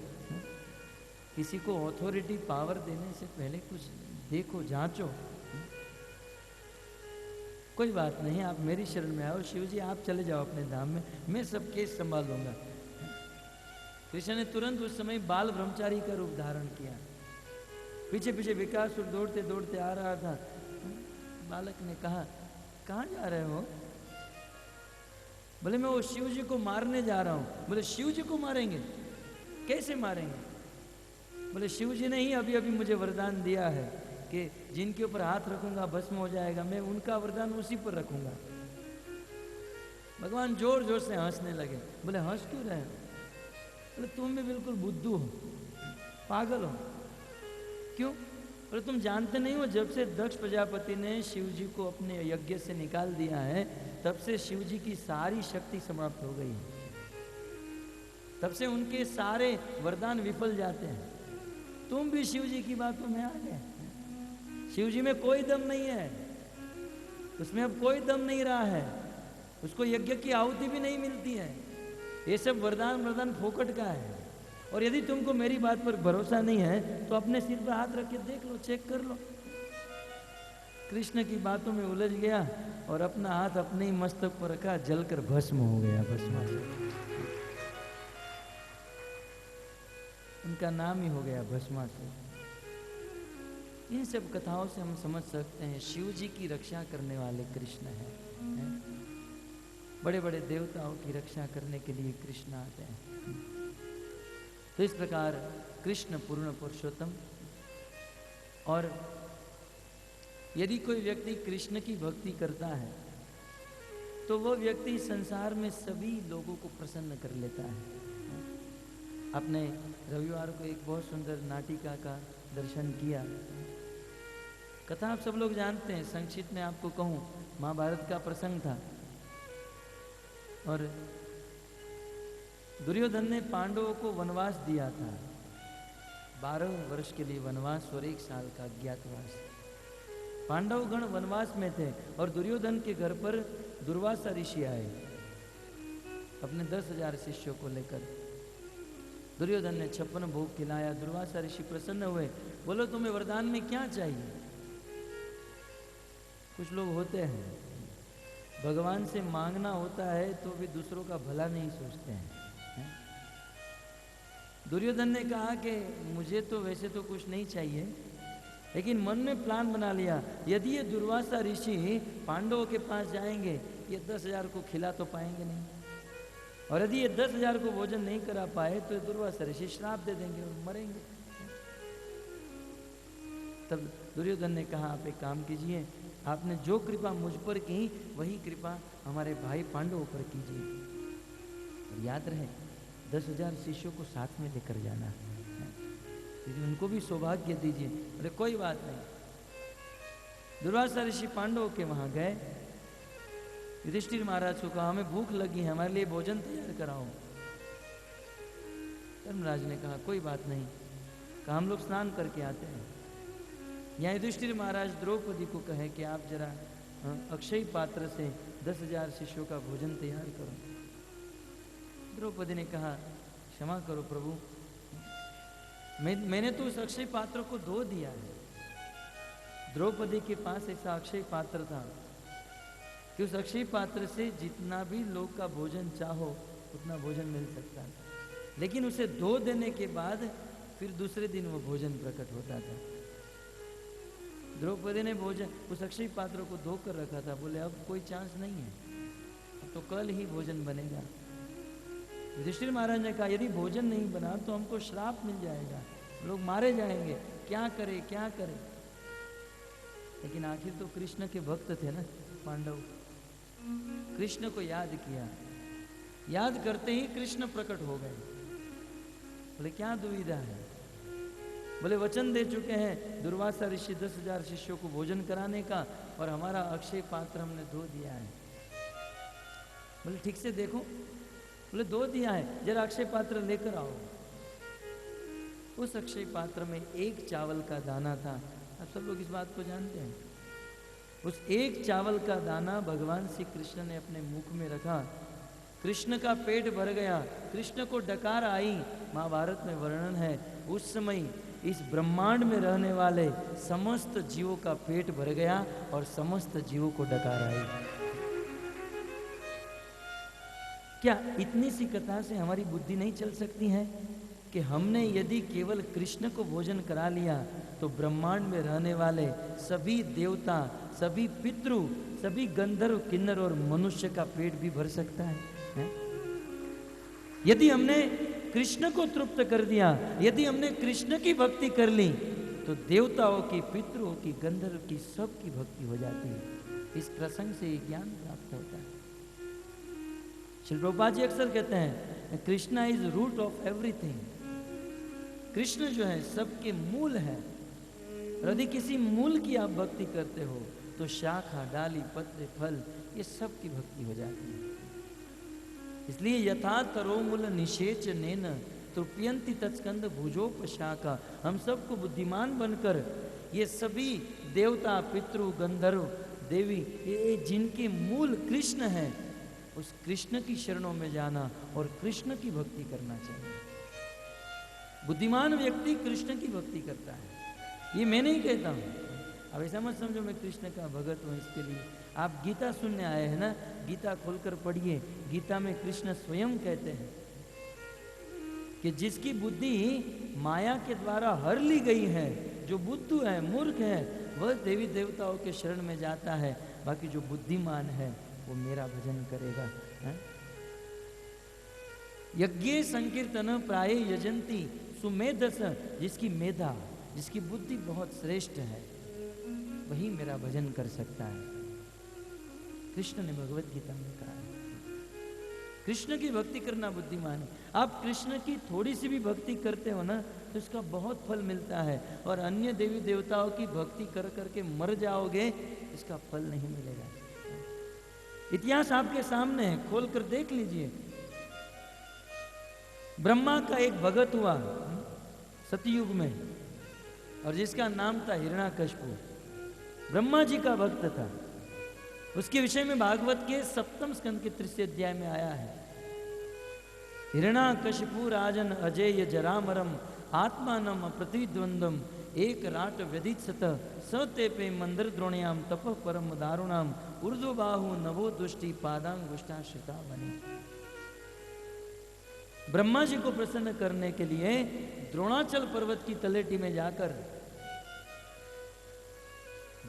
किसी को ऑथोरिटी पावर देने से पहले कुछ देखो, जांचो। कोई बात नहीं, आप मेरी शरण में आओ, शिव जी आप चले जाओ अपने धाम में, मैं सब केस संभाल लूंगा। कृष्ण ने तुरंत उस समय बाल ब्रह्मचारी का रूप धारण किया। पीछे पीछे विकासुर दौड़ते दौड़ते आ रहा था। बालक ने कहा, कहाँ जा रहे हो? बोले, मैं वो शिव जी को मारने जा रहा हूँ। बोले, शिव जी को मारेंगे? कैसे मारेंगे? बोले, शिव जी ने ही अभी अभी मुझे वरदान दिया है कि जिनके ऊपर हाथ रखूंगा भस्म हो जाएगा, मैं उनका वरदान उसी पर रखूंगा। भगवान जोर जोर से हंसने लगे। बोले, हंस क्यों रहे हो? बोले, तुम भी बिल्कुल बुद्धू हो, पागल हो। क्यों? बोले, तुम जानते नहीं हो, जब से दक्ष प्रजापति ने शिव जी को अपने यज्ञ से निकाल दिया है, तब से शिव जी की सारी शक्ति समाप्त हो गई है। तब से उनके सारे वरदान विफल जाते हैं। तुम भी शिव जी की बातों में आ गए। शिव जी में कोई दम नहीं है, उसमें अब कोई दम नहीं रहा है, उसको यज्ञ की आहुति भी नहीं मिलती है। ये सब वरदान फोकट का है। और यदि तुमको मेरी बात पर भरोसा नहीं है तो अपने सिर पर हाथ रख के देख लो, चेक कर लो। कृष्ण की बातों में उलझ गया और अपना हाथ अपने ही मस्तक पर रखा, जलकर भस्म हो गया। भस्मासुर, उनका नाम ही हो गया भस्मासुर। इन सब कथाओं से हम समझ सकते हैं शिव जी की रक्षा करने वाले कृष्ण हैं। बड़े बड़े देवताओं की रक्षा करने के लिए कृष्ण आते हैं। तो इस प्रकार कृष्ण पूर्ण पुरुषोत्तम। और यदि कोई व्यक्ति कृष्ण की भक्ति करता है तो वह व्यक्ति संसार में सभी लोगों को प्रसन्न कर लेता है। आपने रविवार को एक बहुत सुंदर नाटिका का दर्शन किया। कथा आप सब लोग जानते हैं, संक्षिप्त में आपको कहूँ, महाभारत का प्रसंग था और दुर्योधन ने पांडवों को वनवास दिया था। 12 वर्ष के लिए वनवास और 1 साल का अज्ञातवास। पांडव गण वनवास में थे और दुर्योधन के घर पर दुर्वासा ऋषि आए अपने 10,000 शिष्यों को लेकर। दुर्योधन ने 56 भोग खिलाया। दुर्वासा ऋषि प्रसन्न हुए, बोलो तुम्हें वरदान में क्या चाहिए? कुछ लोग होते हैं भगवान से मांगना होता है तो भी दूसरों का भला नहीं सोचते हैं। दुर्योधन ने कहा कि मुझे तो वैसे तो कुछ नहीं चाहिए, लेकिन मन में प्लान बना लिया, यदि ये दुर्वासा ऋषि पांडवों के पास जाएंगे, ये 10,000 को खिला तो पाएंगे नहीं, और यदि ये 10,000 को भोजन नहीं करा पाए तो ये दुर्वासा ऋषि श्राप दे देंगे और मरेंगे। तब दुर्योधन ने कहा, आप एक काम कीजिए, आपने जो कृपा मुझ पर की वही कृपा हमारे भाई पांडवों पर कीजिए, और याद रहे 10,000 शिष्यों को साथ में लेकर जाना है, उनको भी सौभाग्य दीजिए। अरे कोई बात नहीं। दुर्वासा ऋषि पांडवों के वहां गए, युधिष्ठिर महाराज को कहा, हमें भूख लगी है, हमारे लिए भोजन तैयार कराओ। धर्मराज ने कहा, कोई बात नहीं, कहा हम लोग स्नान करके आते हैं। यहाँ युधिष्ठिर महाराज द्रौपदी को कहे कि आप जरा अक्षय पात्र से 10,000 शिष्यों का भोजन तैयार करो। द्रौपदी ने कहा, क्षमा करो प्रभु, मैंने तो उस अक्षय पात्र को धो दिया है। द्रौपदी के पास ऐसा अक्षय पात्र था कि उस अक्षय पात्र से जितना भी लोग का भोजन चाहो उतना भोजन मिल सकता था, लेकिन उसे धो देने के बाद फिर दूसरे दिन वो भोजन प्रकट होता था। द्रौपदी ने भोजन उस अक्षय पात्र को धो कर रखा था, बोले अब कोई चांस नहीं है, अब तो कल ही भोजन बनेगा। युधिष्ठिर महाराज ने कहा, यदि भोजन नहीं बना तो हमको श्राप मिल जाएगा, लोग मारे जाएंगे, क्या करे क्या करे। लेकिन आखिर तो कृष्ण के भक्त थे ना पांडव, कृष्ण को याद किया, याद करते ही कृष्ण प्रकट हो गए। बोले क्या दुविधा है, बोले वचन दे चुके हैं दुर्वासा ऋषि 10,000 शिष्यों को भोजन कराने का, और हमारा अक्षय पात्र हमने धो दिया है। बोले ठीक से देखो, बोले धो दिया है, जरा अक्षय पात्र लेकर आओ। उस अक्षय पात्र में एक चावल का दाना था। आप सब लोग इस बात को जानते हैं। उस एक चावल का दाना भगवान श्री कृष्ण ने अपने मुख में रखा, कृष्ण का पेट भर गया, कृष्ण को डकार आई। महाभारत में वर्णन है, उस समय इस ब्रह्मांड में रहने वाले समस्त जीवों का पेट भर गया और समस्त जीवों को डकार आई। क्या इतनी सी कथा से हमारी बुद्धि नहीं चल सकती है कि हमने यदि केवल कृष्ण को भोजन करा लिया तो ब्रह्मांड में रहने वाले सभी देवता, सभी पितृ, सभी गंधर्व, किन्नर और मनुष्य का पेट भी भर सकता है? यदि हमने कृष्ण को तृप्त कर दिया, यदि हमने कृष्ण की भक्ति कर ली तो देवताओं की, पितरों की, गंधर्व की, सबकी भक्ति हो जाती है। इस प्रसंग से ज्ञान प्राप्त होता है। श्री प्रभुपाद जी अक्सर कहते हैं, Krishna is root of everything. Krishna जो है सबके मूल है, और यदि किसी मूल की आप भक्ति करते हो तो शाखा, डाली, पत्ते, फल, ये सब की भक्ति हो जाती है। इसलिए यथा तरोमूल निषेच नेन तृप्यंति तत्स्कंद भुजोपशाखा, हम सबको बुद्धिमान बनकर ये सभी देवता, पितृ, गंधर्व, देवी, ये जिनके मूल कृष्ण है, उस कृष्ण की शरणों में जाना और कृष्ण की भक्ति करना चाहिए। बुद्धिमान व्यक्ति कृष्ण की भक्ति करता है, ये मैं नहीं कहता हूं। अब ऐसा मत समझो मैं कृष्ण का भगत हूं। इसके लिए आप गीता सुनने आए हैं ना, गीता खोलकर पढ़िए। गीता में कृष्ण स्वयं कहते हैं कि जिसकी बुद्धि माया के द्वारा हर ली गई है, जो बुद्धू है, मूर्ख है, वह देवी देवताओं के शरण में जाता है, बाकी जो बुद्धिमान है वो मेरा भजन करेगा। यज्ञ संकीर्तन प्राय यजंती सुमेधस, जिसकी मेधा, जिसकी बुद्धि बहुत श्रेष्ठ है, वही मेरा भजन कर सकता है। कृष्ण ने भगवत गीता में कहा है, कृष्ण की भक्ति करना बुद्धिमान है। आप कृष्ण की थोड़ी सी भी भक्ति करते हो ना तो इसका बहुत फल मिलता है, और अन्य देवी देवताओं की भक्ति कर करके मर जाओगे, इसका फल नहीं मिलेगा। इतिहास आपके सामने है, खोल कर देख लीजिए। ब्रह्मा का एक भगत हुआ सतयुग में, और जिसका नाम था हिरण्याकश्यप। ब्रह्मा जी का भक्त था। उसके विषय में भागवत के 7वें स्कंद के 3 अध्याय में आया है, हिरण्याकश्यप राजन अजेय जरामरम आत्मानम प्रतिद्वंदम एक राट व्यदित सतेपे मंदर द्रोण्याम तप परम दारुणाम ऊर्ध्व बाहु नवो दुष्टि पादांगुष्टाश्रिता बने। ब्रह्मा जी को प्रसन्न करने के लिए द्रोणाचल पर्वत की तलेटी में जाकर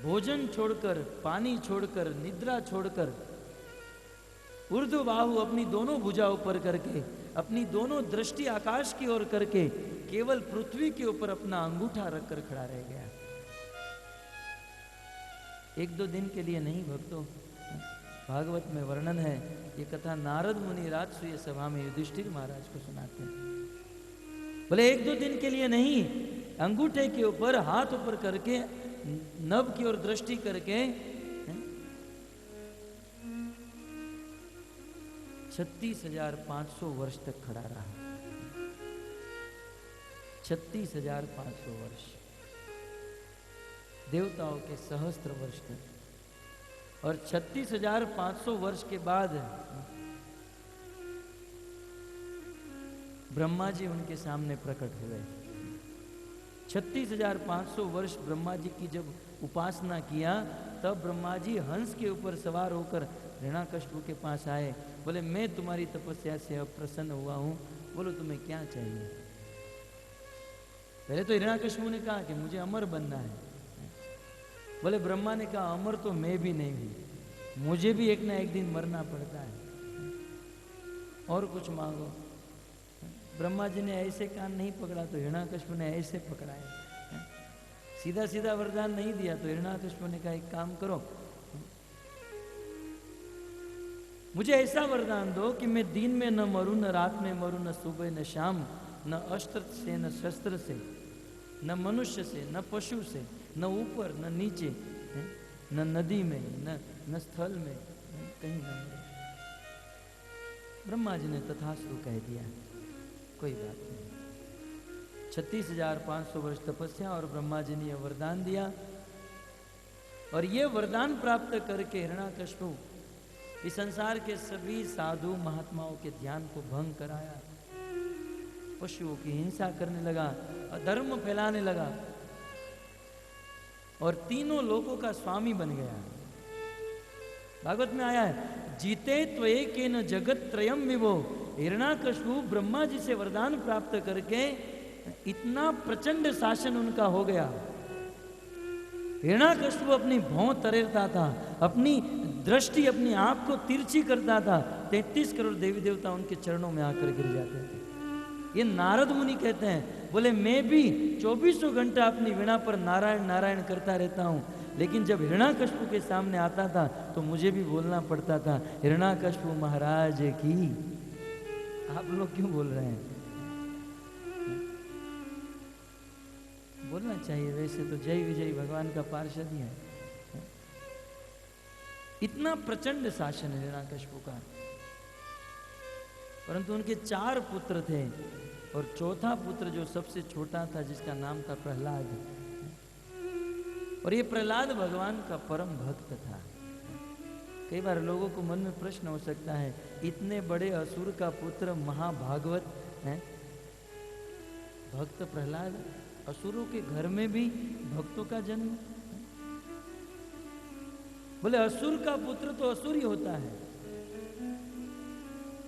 भोजन छोड़कर, पानी छोड़कर, निद्रा छोड़कर, ऊर्ध्व बाहु अपनी दोनों भुजा ऊपर करके, अपनी दोनों दृष्टि आकाश की ओर करके, केवल पृथ्वी के ऊपर अपना अंगूठा रखकर खड़ा रह गया। एक दो दिन के लिए नहीं भक्तों, भागवत में वर्णन है, ये कथा नारद मुनि राजसूय सभा में युधिष्ठिर महाराज को सुनाते हैं। बोले एक दो दिन के लिए नहीं, अंगूठे के ऊपर हाथ ऊपर करके, नभ की ओर दृष्टि करके 36,500 वर्ष तक खड़ा रहा। 36,500 वर्ष, देवताओं के सहस्त्र वर्ष तक। और 36,500 वर्ष के बाद ब्रह्मा जी उनके सामने प्रकट हुए। 36,500 वर्ष ब्रह्मा जी की जब उपासना किया, तब ब्रह्मा जी हंस के ऊपर सवार होकर हिरण्याकश्यप के पास आए। बोले मैं तुम्हारी तपस्या से अब प्रसन्न हुआ हूं, बोलो तुम्हें क्या चाहिए। पहले तो हिरण्याकश्यप ने कहा कि मुझे अमर बनना है। बोले ब्रह्मा ने कहा अमर तो मैं भी नहीं हूं, मुझे भी एक ना एक दिन मरना पड़ता है, और कुछ मांगो। ब्रह्मा जी ने ऐसे कान नहीं पकड़ा तो हिरण्याकश्यप ने ऐसे पकड़ा है। सीधा सीधा वरदान नहीं दिया तो हिरण्याकश्यप ने कहा एक काम करो, मुझे ऐसा वरदान दो कि मैं दिन में न मरूं, न रात में मरूं, न सुबह न शाम, न अस्त्र से न शस्त्र से, न मनुष्य से, न पशु से, न ऊपर न नीचे, न नदी में, न स्थल में, कहीं न मरे। ब्रह्मा जी ने तथास्तु कह दिया, कोई बात नहीं। 36,500 वर्ष तपस्या और ब्रह्मा जी ने यह वरदान दिया। और ये वरदान प्राप्त करके हिरण्याकश्यप इस संसार के सभी साधु महात्माओं के ध्यान को भंग कराया, पशुओं की हिंसा करने लगा, अधर्म फैलाने लगा और तीनों लोगों का स्वामी बन गया। भागवत में आया है, जीते त्वएकेन जगत त्रयम विभो। हिरण्याकश्यप ब्रह्मा जी से वरदान प्राप्त करके इतना प्रचंड शासन उनका हो गया। हिरण्याकश्यप अपनी भौं तरेरता था, अपनी दृष्टि अपनी आंख को तिरछी करता था, 33 करोड़ देवी देवता उनके चरणों में आकर गिर जाते थे। ये नारद मुनि कहते हैं, बोले मैं भी 24 घंटा अपनी वीणा पर नारायण नारायण करता रहता हूँ, लेकिन जब हिरण्याकश्यप के सामने आता था तो मुझे भी बोलना पड़ता था, हिरण्याकश्यप महाराज की। आप लोग क्यों बोल रहे हैं? बोलना चाहिए, वैसे तो जय विजय भगवान का पार्षद ही है। इतना प्रचंड शासन है हिरण्याकश्यप का। परंतु उनके 4 पुत्र थे और चौथा पुत्र जो सबसे छोटा था, जिसका नाम था प्रहलाद, और ये प्रहलाद भगवान का परम भक्त था। कई बार लोगों को मन में प्रश्न हो सकता है, इतने बड़े असुर का पुत्र महाभागवत है, भक्त प्रहलाद, असुरों के घर में भी भक्तों का जन्म। बोले असुर का पुत्र तो असुर ही होता है,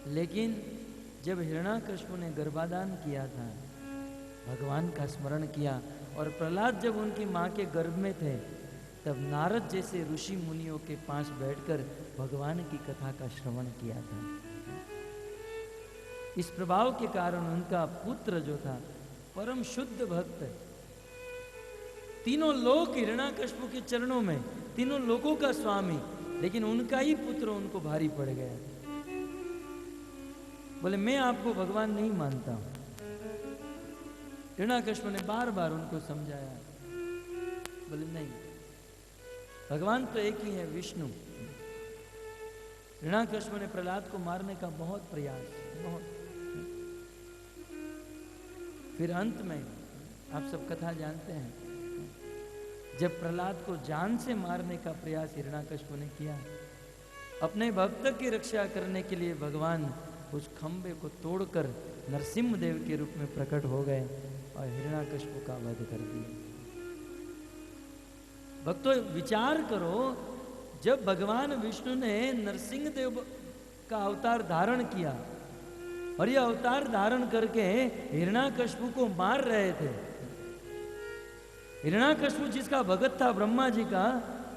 लेकिन जब हिरण्याकश्यप ने गर्भाधान किया था, भगवान का स्मरण किया, और प्रहलाद जब उनकी माँ के गर्भ में थे, तब नारद जैसे ऋषि मुनियों के पास बैठकर भगवान की कथा का श्रवण किया था। इस प्रभाव के कारण उनका पुत्र जो था परम शुद्ध भक्त, तीनों लोग हिरण्याकश्यप के चरणों में, तीनों लोगों का स्वामी, लेकिन उनका ही पुत्र उनको भारी पड़ गया। बोले मैं आपको भगवान नहीं मानता हूं। हिरण्याकश्यप ने बार बार उनको समझाया, बोले नहीं, भगवान तो एक ही है, विष्णु। हिरण्याकश्यप ने प्रहलाद को मारने का बहुत प्रयास, बहुत। फिर अंत में आप सब कथा जानते हैं, जब प्रहलाद को जान से मारने का प्रयास हिरण्याकश्यप ने किया, अपने भक्त की रक्षा करने के लिए भगवान उस खंबे को तोड़कर नरसिंह देव के रूप में प्रकट हो गए और हिरण्याकश्यप का वध कर दिया। भक्तों विचार करो, जब भगवान विष्णु ने नरसिंह देव का अवतार धारण किया और यह अवतार धारण करके हिरण्याकश्यप को मार रहे थे, हिरण्याकश्यप जिसका भगत था ब्रह्मा जी का,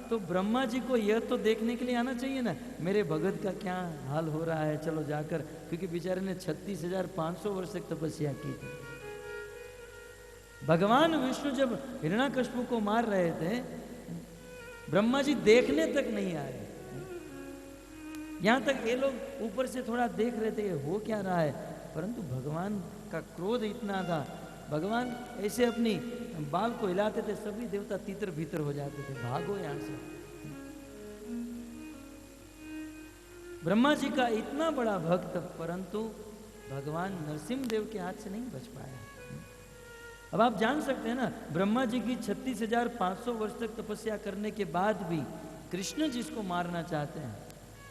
तो ब्रह्मा जी को यह तो देखने के लिए आना चाहिए ना, मेरे भगत का क्या हाल हो रहा है, चलो जाकर, क्योंकि बेचारे ने 36,500 वर्ष तक तपस्या की थी। भगवान विष्णु जब हिरण्याकश्यप को मार रहे थे, ब्रह्मा जी देखने तक नहीं आए। यहां तक ये लोग ऊपर से थोड़ा देख रहे थे ये हो क्या रहा है, परंतु भगवान का क्रोध इतना था, भगवान ऐसे अपनी बाल को हिलाते थे, सभी देवता तीतर भीतर हो जाते थे, भागो यहां से। ब्रह्मा जी का इतना बड़ा भक्त, परंतु भगवान नरसिंह देव के हाथ से नहीं बच पाया। अब आप जान सकते हैं ना, ब्रह्मा जी की 36,500 वर्ष तक तपस्या करने के बाद भी कृष्ण जिसको मारना चाहते हैं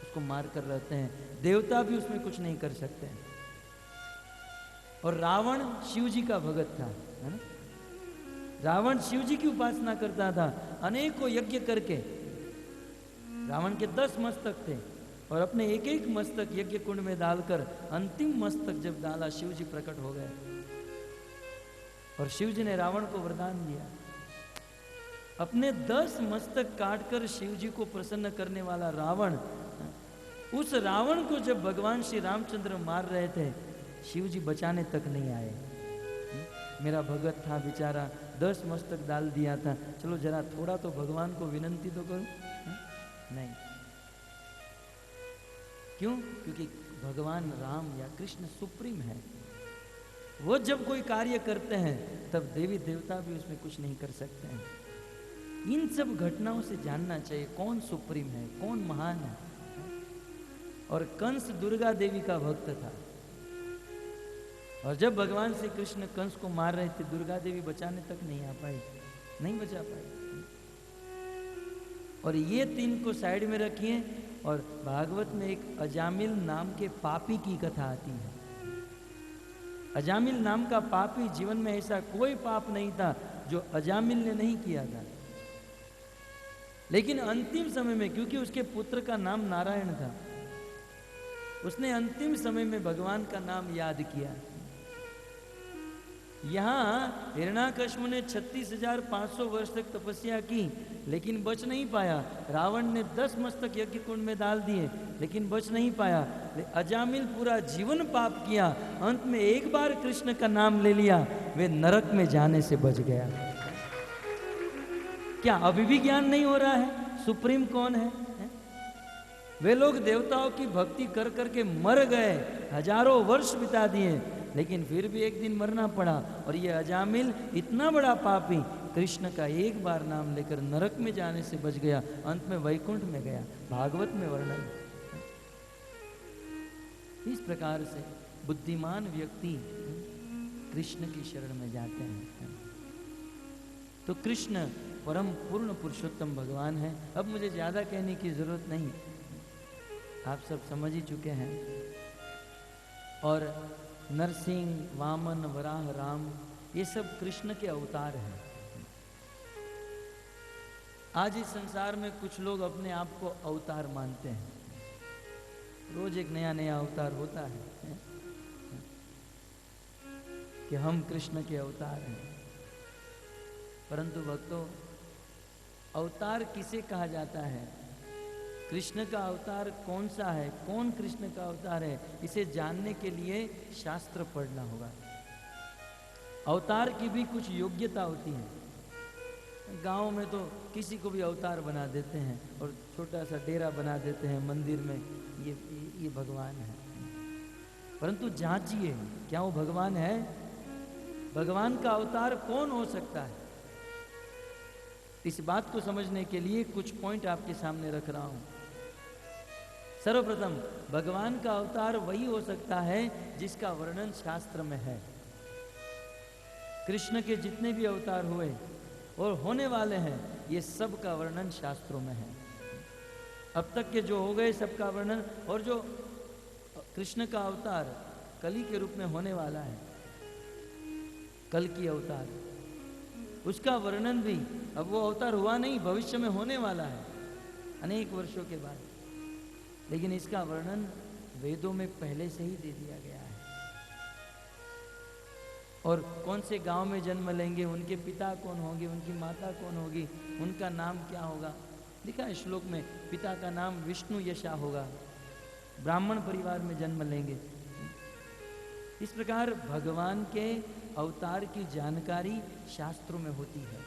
उसको मार कर रहते हैं, देवता भी उसमें कुछ नहीं कर सकते हैं। और रावण शिव जी का भगत था, है ना? रावण शिव जी की उपासना करता था, अनेकों यज्ञ करके। रावण के 10 मस्तक थे और अपने एक एक मस्तक यज्ञ कुंड में डालकर अंतिम मस्तक जब डाला, शिव जी प्रकट हो गए और शिव जी ने रावण को वरदान दिया। अपने 10 मस्तक काटकर शिव जी को प्रसन्न करने वाला रावण, उस रावण को जब भगवान श्री रामचंद्र मार रहे थे, शिव जी बचाने तक नहीं आए। मेरा भगत था बेचारा, 10 मस्तक डाल दिया था, चलो जरा थोड़ा तो भगवान को विनंती तो करो। नहीं, क्यों? क्योंकि भगवान राम या कृष्ण सुप्रीम है, वो जब कोई कार्य करते हैं तब देवी देवता भी उसमें कुछ नहीं कर सकते हैं। इन सब घटनाओं से जानना चाहिए कौन सुप्रीम है, कौन महान है। और कंस दुर्गा देवी का भक्त था, और जब भगवान श्री कृष्ण कंस को मार रहे थे, दुर्गा देवी बचाने तक नहीं आ पाई, नहीं बचा पाई। और ये 3 को साइड में रखिए, और भागवत में एक अजामिल नाम के पापी की कथा आती है। अजामिल नाम का पापी, जीवन में ऐसा कोई पाप नहीं था जो अजामिल ने नहीं किया था, लेकिन अंतिम समय में, क्योंकि उसके पुत्र का नाम नारायण था, उसने अंतिम समय में भगवान का नाम याद किया। यहां हिरण्याकश्यप ने 36,500 वर्ष तक तपस्या की, लेकिन बच नहीं पाया। रावण ने 10 मस्तक यज्ञ कुंड में डाल दिए, लेकिन बच नहीं पाया। अजामिल पूरा जीवन पाप किया, अंत में एक बार कृष्ण का नाम ले लिया, वे नरक में जाने से बच गया। क्या अभी भी ज्ञान नहीं हो रहा है सुप्रीम कौन है? वे लोग देवताओं की भक्ति कर करके मर गए, हजारों वर्ष बिता दिए, लेकिन फिर भी एक दिन मरना पड़ा। और ये अजामिल इतना बड़ा पापी कृष्ण का एक बार नाम लेकर नरक में जाने से बच गया, अंत में वैकुंठ में गया। भागवत में वर्णन। इस प्रकार से बुद्धिमान व्यक्ति कृष्ण की शरण में जाते हैं। तो कृष्ण परम पूर्ण पुरुषोत्तम भगवान है। अब मुझे ज्यादा कहने की जरूरत नहीं, आप सब समझ ही चुके हैं। और नरसिंह, वामन, वराह, राम, ये सब कृष्ण के अवतार हैं। आज इस संसार में कुछ लोग अपने आप को अवतार मानते हैं, रोज एक नया नया अवतार होता है कि हम कृष्ण के अवतार हैं। परंतु भक्तों, अवतार किसे कहा जाता है? कृष्ण का अवतार कौन सा है, कौन कृष्ण का अवतार है, इसे जानने के लिए शास्त्र पढ़ना होगा। अवतार की भी कुछ योग्यता होती है। गांव में तो किसी को भी अवतार बना देते हैं और छोटा सा डेरा बना देते हैं मंदिर में, ये भगवान है। परंतु जांचिए, क्या वो भगवान है? भगवान का अवतार कौन हो सकता है? इस बात को समझने के लिए कुछ पॉइंट आपके सामने रख रहा हूं। सर्वप्रथम, भगवान का अवतार वही हो सकता है जिसका वर्णन शास्त्र में है। कृष्ण के जितने भी अवतार हुए और होने वाले हैं, ये सब का वर्णन शास्त्रों में है। अब तक के जो हो गए सबका वर्णन, और जो कृष्ण का अवतार कली के रूप में होने वाला है, कल की अवतार, उसका वर्णन भी, अब वो अवतार हुआ नहीं, भविष्य में होने वाला है अनेक वर्षों के बाद, लेकिन इसका वर्णन वेदों में पहले से ही दे दिया गया है। और कौन से गांव में जन्म लेंगे, उनके पिता कौन होंगे, उनकी माता कौन होगी, उनका नाम क्या होगा। लिखा है श्लोक में, पिता का नाम विष्णु यशा होगा, ब्राह्मण परिवार में जन्म लेंगे। इस प्रकार भगवान के अवतार की जानकारी शास्त्रों में होती है।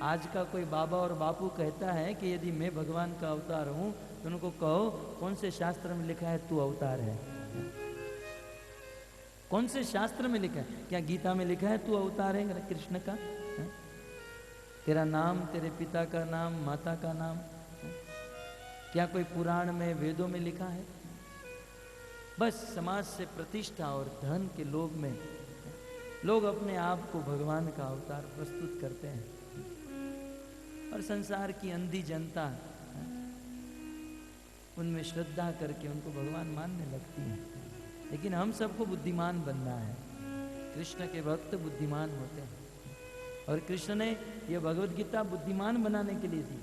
आज का कोई बाबा और बापू कहता है कि यदि मैं भगवान का अवतार हूं, तो उनको कहो कौन से शास्त्र में लिखा है तू अवतार है। कौन से शास्त्र में लिखा है? क्या गीता में लिखा है तू अवतार है कृष्ण का? तेरा नाम, तेरे पिता का नाम, माता का नाम, क्या कोई पुराण में, वेदों में लिखा है? बस समाज से प्रतिष्ठा और धन के लोभ में लोग अपने आप को भगवान का अवतार प्रस्तुत करते हैं, और संसार की अंधी जनता उनमें श्रद्धा करके उनको भगवान मानने लगती है। लेकिन हम सबको बुद्धिमान बनना है। कृष्ण के भक्त बुद्धिमान होते हैं, और कृष्ण ने यह भगवत गीता बुद्धिमान बनाने के लिए दी।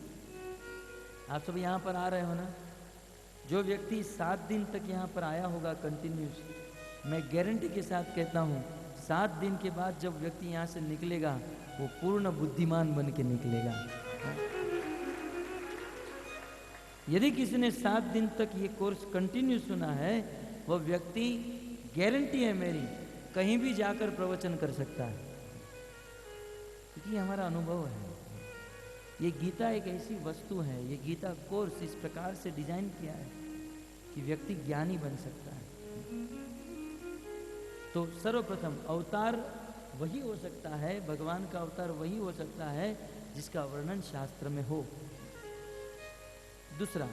आप सब यहाँ पर आ रहे हो ना, जो व्यक्ति 7 दिन तक यहाँ पर आया होगा कंटिन्यूस, मैं गारंटी के साथ कहता हूँ 7 दिन के बाद जब व्यक्ति यहाँ से निकलेगा, वो पूर्ण बुद्धिमान बन के निकलेगा। यदि किसी ने 7 दिन तक ये कोर्स कंटिन्यू सुना है, वह व्यक्ति, गारंटी है मेरी, कहीं भी जाकर प्रवचन कर सकता है, क्योंकि ये हमारा अनुभव है। ये गीता एक ऐसी वस्तु है, ये गीता कोर्स इस प्रकार से डिजाइन किया है कि व्यक्ति ज्ञानी बन सकता है। तो सर्वप्रथम अवतार वही हो सकता है, भगवान का अवतार वही हो सकता है जिसका वर्णन शास्त्र में हो। दूसरा,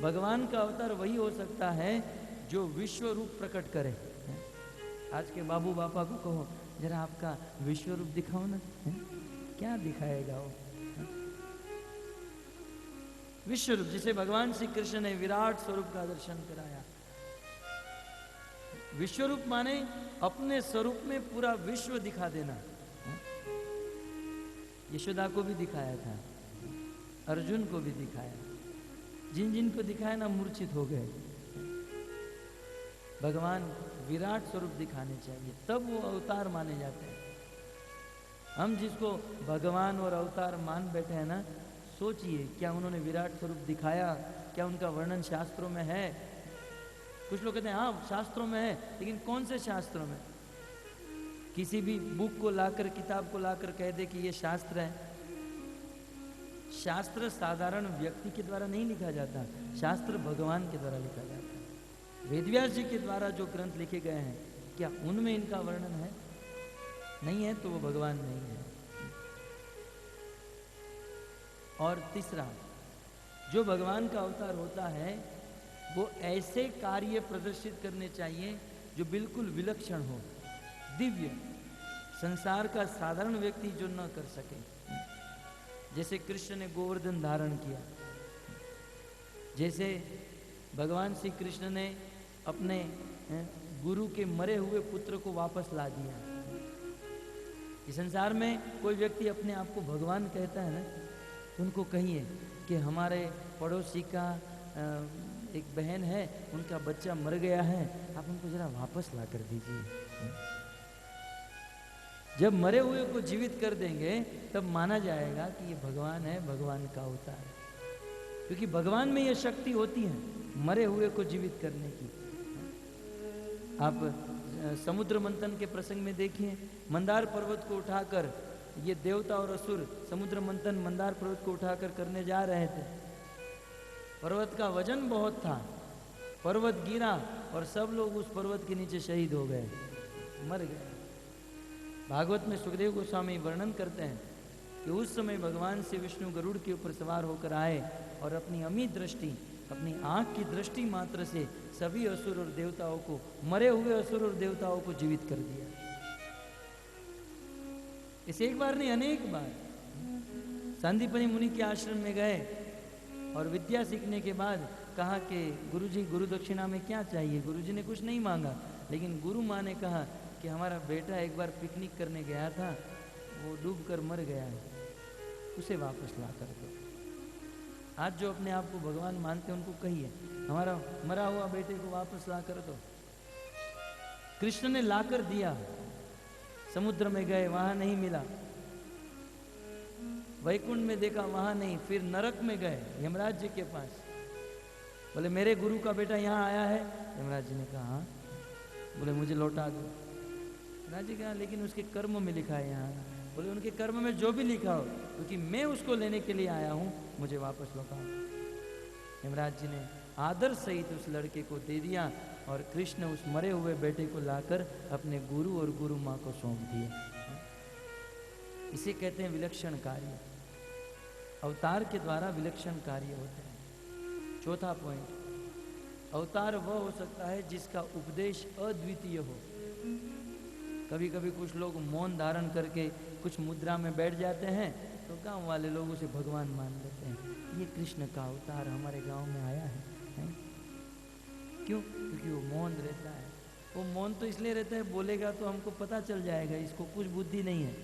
भगवान का अवतार वही हो सकता है जो विश्व रूप प्रकट करे। आज के बाबू बापा को कहो जरा आपका विश्व रूप दिखाओ ना, क्या दिखाएगा वो? विश्व रूप, जिसे भगवान श्री कृष्ण ने विराट स्वरूप का दर्शन कराया। विश्व रूप माने अपने स्वरूप में पूरा विश्व दिखा देना। यशोदा को भी दिखाया था, अर्जुन को भी दिखाया, जिन जिन को दिखाया ना मूर्छित हो गए। भगवान विराट स्वरूप दिखाने चाहिए, तब वो अवतार माने जाते हैं। हम जिसको भगवान और अवतार मान बैठे हैं ना, सोचिए क्या उन्होंने विराट स्वरूप दिखाया? क्या उनका वर्णन शास्त्रों में है? कुछ लोग कहते हैं हाँ शास्त्रों में है, लेकिन कौन से शास्त्रों में? किसी भी बुक को लाकर, किताब को लाकर कह दे कि ये शास्त्र है। शास्त्र साधारण व्यक्ति के द्वारा नहीं लिखा जाता, शास्त्र भगवान के द्वारा लिखा जाता है। वेदव्यास जी के द्वारा जो ग्रंथ लिखे गए हैं, क्या उनमें इनका वर्णन है? नहीं है तो वो भगवान नहीं है। और तीसरा, जो भगवान का अवतार होता है वो ऐसे कार्य प्रदर्शित करने चाहिए जो बिल्कुल विलक्षण हो, दिव्य, संसार का साधारण व्यक्ति जो न कर सके। जैसे कृष्ण ने गोवर्धन धारण किया, जैसे भगवान श्री कृष्ण ने अपने गुरु के मरे हुए पुत्र को वापस ला दिया। इस संसार में कोई व्यक्ति अपने आप को भगवान कहता है ना, उनको कहिए कि हमारे पड़ोसी का एक बहन है, उनका बच्चा मर गया है, आप उनको जरा वापस ला कर दीजिए। जब मरे हुए को जीवित कर देंगे तब माना जाएगा कि ये भगवान है, भगवान का अवतार, क्योंकि भगवान में ये शक्ति होती है मरे हुए को जीवित करने की। आप समुद्र मंथन के प्रसंग में देखिए, मंदार पर्वत को उठाकर ये देवता और असुर समुद्र मंथन मंदार पर्वत को उठाकर करने जा रहे थे। पर्वत का वजन बहुत था, पर्वत गिरा और सब लोग उस पर्वत के नीचे शहीद हो गए, मर गए। भागवत में सुखदेव गोस्वामी वर्णन करते हैं कि उस समय भगवान श्री विष्णु गरुड़ के ऊपर सवार होकर आए और अपनी अमित दृष्टि, अपनी आंख की दृष्टि मात्र से सभी असुर और देवताओं को, मरे हुए असुर और देवताओं को जीवित कर दिया। इस एक बार नहीं, अनेक बार। सांदीपनि मुनि के आश्रम में गए और विद्या सीखने के बाद कहा कि गुरुजी, गुरु दक्षिणा में क्या चाहिए? गुरुजी ने कुछ नहीं मांगा, लेकिन गुरु माँ ने कहा कि हमारा बेटा एक बार पिकनिक करने गया था, वो डूब कर मर गया है, उसे वापस ला कर दो। आज जो अपने आप को भगवान मानते हैं उनको कहिए हमारा मरा हुआ बेटे को वापस ला कर दो। कृष्ण ने ला कर दिया, समुद्र में गए, वहां नहीं मिला। वैकुंठ में देखा, वहां नहीं। फिर नरक में गए, यमराज जी के पास। बोले मेरे गुरु का बेटा यहाँ आया है। यमराज जी ने कहा हाँ। बोले मुझे लौटा दो। यमराज जी कहा लेकिन उसके कर्म में लिखा है यहाँ। बोले उनके कर्म में जो भी लिखा हो, क्योंकि मैं उसको लेने के लिए आया हूँ, मुझे वापस लौटा दो। यमराज जी ने आदर सहित उस लड़के को दे दिया और कृष्ण उस मरे हुए बेटे को लाकर अपने गुरु और गुरु माँ को सौंप दिया। इसे कहते हैं विलक्षण कार्य। अवतार के द्वारा विलक्षण कार्य होते हैं। चौथा पॉइंट, अवतार वह हो सकता है जिसका उपदेश अद्वितीय हो। कभी कभी कुछ लोग मौन धारण करके कुछ मुद्रा में बैठ जाते हैं तो गांव वाले लोग उसे भगवान मान लेते हैं। ये कृष्ण का अवतार हमारे गांव में आया है? क्यों? क्योंकि वो मौन रहता है। वो मौन तो इसलिए रहता है, बोलेगा तो हमको पता चल जाएगा इसको कुछ बुद्धि नहीं है।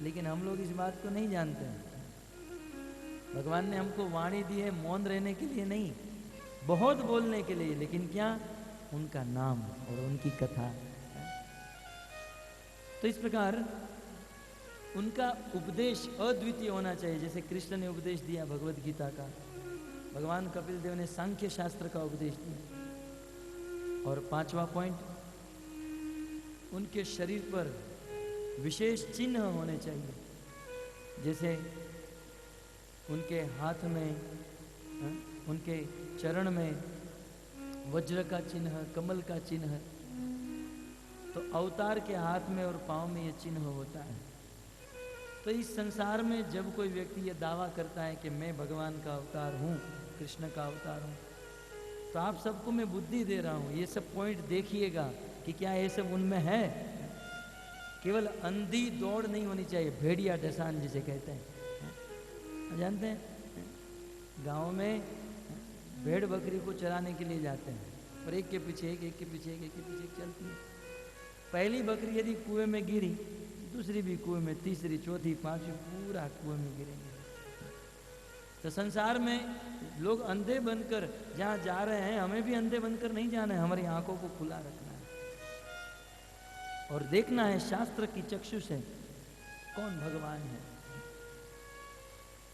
लेकिन हम लोग इस बात को नहीं जानते हैं। भगवान ने हमको वाणी दी है मौन रहने के लिए नहीं, बहुत बोलने के लिए। लेकिन क्या? उनका नाम और उनकी कथा। तो इस प्रकार उनका उपदेश अद्वितीय होना चाहिए। जैसे कृष्ण ने उपदेश दिया भगवत गीता का, भगवान कपिल देव ने सांख्य शास्त्र का उपदेश दिया। और पांचवा पॉइंट, उनके शरीर पर विशेष चिन्ह होने चाहिए। जैसे उनके हाथ में, उनके चरण में वज्र का चिन्ह, कमल का चिन्ह। तो अवतार के हाथ में और पांव में यह चिन्ह होता है। तो इस संसार में जब कोई व्यक्ति ये दावा करता है कि मैं भगवान का अवतार हूँ, कृष्ण का अवतार हूँ, तो आप सबको मैं बुद्धि दे रहा हूँ, ये सब पॉइंट देखिएगा कि क्या ये सब उनमें है। केवल अंधी दौड़ नहीं होनी चाहिए, भेड़िया ढसान जिसे कहते हैं। जानते हैं गांव में भेड़ बकरी को चराने के लिए जाते हैं और एक के पीछे एक, एक के पीछे एक, एक के पीछे एक चलती है। पहली बकरी यदि कुएं में गिरी, दूसरी भी कुएं में, तीसरी, चौथी, पांचवी, पूरा कुएं में गिरेंगे। तो संसार में लोग अंधे बनकर जहाँ जा रहे हैं, हमें भी अंधे बनकर नहीं जाना है। हमारी आंखों को खुला रखना है और देखना है शास्त्र की चक्षु से कौन भगवान है।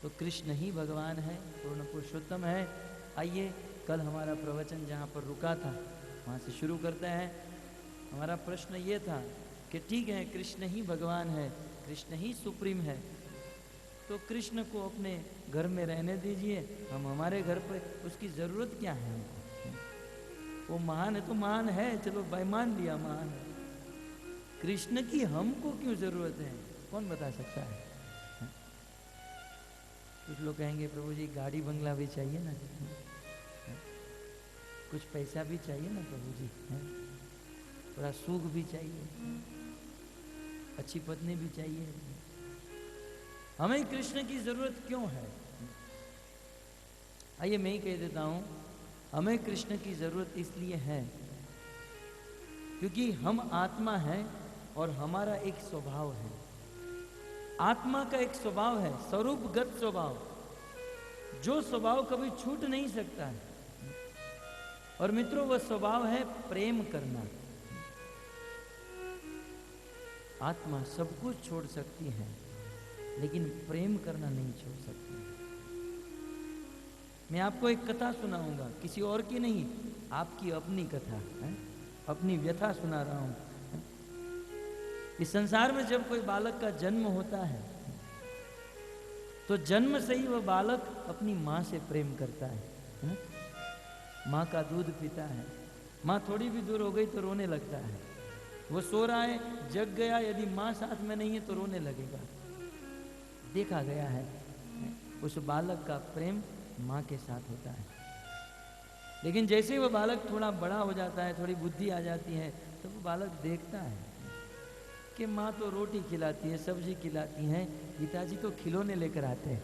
तो कृष्ण ही भगवान है, पूर्ण पुरुषोत्तम है। आइए कल हमारा प्रवचन जहाँ पर रुका था वहाँ से शुरू करते हैं। हमारा प्रश्न ये था कि ठीक है, कृष्ण ही भगवान है, कृष्ण ही सुप्रीम है, तो कृष्ण को अपने घर में रहने दीजिए, हम हमारे घर पर, उसकी ज़रूरत क्या है हमको? वो महान है तो महान है, चलो भाई मान लिया महान है। कृष्ण की हमको क्यों ज़रूरत है? कौन बता सकता है? कुछ लोग कहेंगे प्रभु जी गाड़ी बंगला भी चाहिए ना, कुछ पैसा भी चाहिए ना प्रभु जी, थोड़ा सुख भी चाहिए, अच्छी पत्नी भी चाहिए। हमें कृष्ण की जरूरत क्यों है? आइए मैं ही कह देता हूं, हमें कृष्ण की जरूरत इसलिए है क्योंकि हम आत्मा है और हमारा एक स्वभाव है। आत्मा का एक स्वभाव है, स्वरूपगत स्वभाव, जो स्वभाव कभी छूट नहीं सकता है। और मित्रों, वह स्वभाव है प्रेम करना। आत्मा सब कुछ छोड़ सकती है लेकिन प्रेम करना नहीं छोड़ सकती। मैं आपको एक कथा सुनाऊंगा, किसी और की नहीं, आपकी अपनी कथा है, अपनी व्यथा सुना रहा हूं। इस संसार में जब कोई बालक का जन्म होता है तो जन्म से ही वह बालक अपनी माँ से प्रेम करता है। माँ का दूध पीता है, माँ थोड़ी भी दूर हो गई तो रोने लगता है। वो सो रहा है, जग गया, यदि माँ साथ में नहीं है तो रोने लगेगा। देखा गया है उस बालक का प्रेम माँ के साथ होता है। लेकिन जैसे ही वो बालक थोड़ा बड़ा हो जाता है, थोड़ी बुद्धि आ जाती है, तो वो बालक देखता है कि माँ तो रोटी खिलाती है, सब्जी खिलाती है, पिताजी तो खिलौने लेकर आते हैं।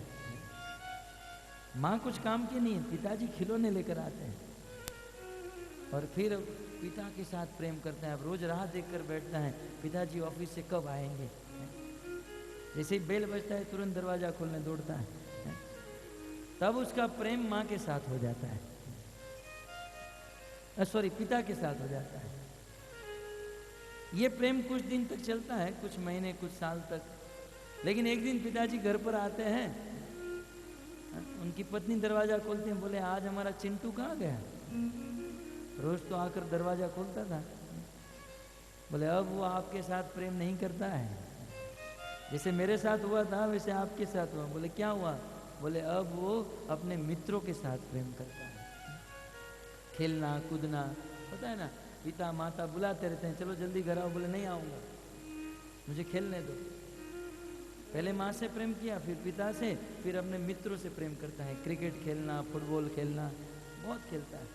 माँ कुछ काम की नहीं है, पिताजी खिलौने लेकर आते हैं। और फिर पिता के साथ प्रेम करता है। अब रोज राह देखकर बैठता है, पिताजी ऑफिस से कब आएंगे। जैसे ही बेल बजता है तुरंत दरवाजा खोलने दौड़ता है। तब उसका प्रेम माँ के साथ हो जाता है, सॉरी पिता के साथ हो जाता है। ये प्रेम कुछ दिन तक चलता है, कुछ महीने कुछ साल तक। लेकिन एक दिन पिताजी घर पर आते हैं, उनकी पत्नी दरवाजा खोलते हैं, बोले आज हमारा चिंटू कहाँ गया? रोज तो आकर दरवाजा खोलता था। बोले अब वो आपके साथ प्रेम नहीं करता है, जैसे मेरे साथ हुआ था वैसे आपके साथ हुआ। बोले क्या हुआ? बोले अब वो अपने मित्रों के साथ प्रेम करता है, खेलना कूदना, पता है ना, पिता माता बुलाते रहते हैं, चलो जल्दी घर आओ। बोले नहीं आऊँगा, मुझे खेलने दो। पहले माँ से प्रेम किया, फिर पिता से, फिर अपने मित्रों से प्रेम करता है। क्रिकेट खेलना, फुटबॉल खेलना, बहुत खेलता है।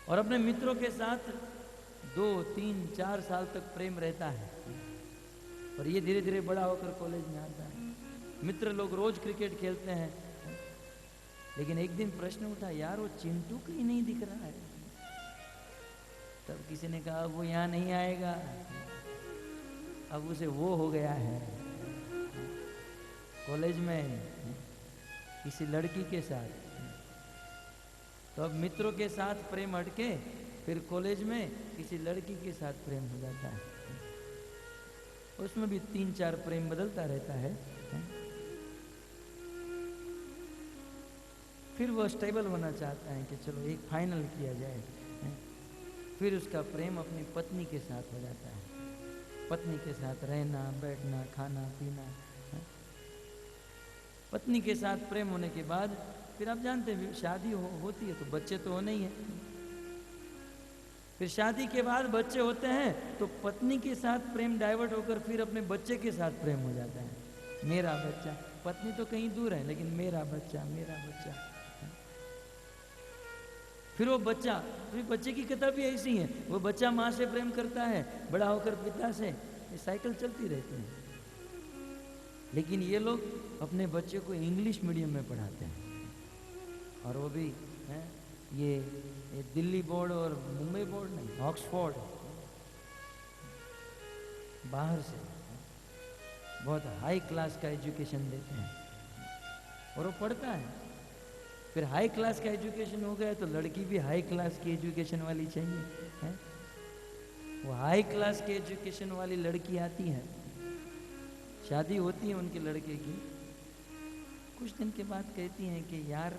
और अपने मित्रों के साथ 2, 3, 4 साल तक प्रेम रहता है। और ये धीरे धीरे बड़ा होकर कॉलेज में आता है। मित्र लोग रोज क्रिकेट खेलते हैं, लेकिन एक दिन प्रश्न उठा, यार वो चिंटू कहीं नहीं दिख रहा है। तब किसी ने कहा वो यहाँ नहीं आएगा, अब उसे वो हो गया है कॉलेज में किसी लड़की के साथ। तो अब मित्रों के साथ प्रेम हटके फिर कॉलेज में किसी लड़की के साथ प्रेम हो जाता है। उसमें भी 3-4 प्रेम बदलता रहता है। फिर वो स्टेबल होना चाहता है कि चलो एक फाइनल किया जाए। फिर उसका प्रेम अपनी पत्नी के साथ हो जाता है। पत्नी के साथ रहना, बैठना, खाना पीना। पत्नी के साथ प्रेम होने के बाद फिर आप जानते हैं शादी होती है तो बच्चे तो होने ही है। फिर शादी के बाद बच्चे होते हैं तो पत्नी के साथ प्रेम डाइवर्ट होकर फिर अपने बच्चे के साथ प्रेम हो जाता है। मेरा बच्चा, पत्नी तो कहीं दूर है लेकिन मेरा बच्चा, मेरा बच्चा। फिर वो बच्चा, फिर बच्चे की कथा भी ऐसी है, वो बच्चा माँ से प्रेम करता है, बड़ा होकर पिता से, ये साइकिल चलती रहती है। लेकिन ये लोग अपने बच्चे को इंग्लिश मीडियम में पढ़ाते हैं, और वो भी है ये दिल्ली बोर्ड और मुंबई बोर्ड नहीं, ऑक्सफोर्ड, बाहर से बहुत हाई क्लास का एजुकेशन देते हैं और वो पढ़ता है। फिर हाई क्लास का एजुकेशन हो गया तो लड़की भी हाई क्लास की एजुकेशन वाली चाहिए है। वो हाई क्लास के एजुकेशन वाली लड़की आती है, शादी होती है उनके लड़के की। कुछ दिन के बाद कहती हैं कि यार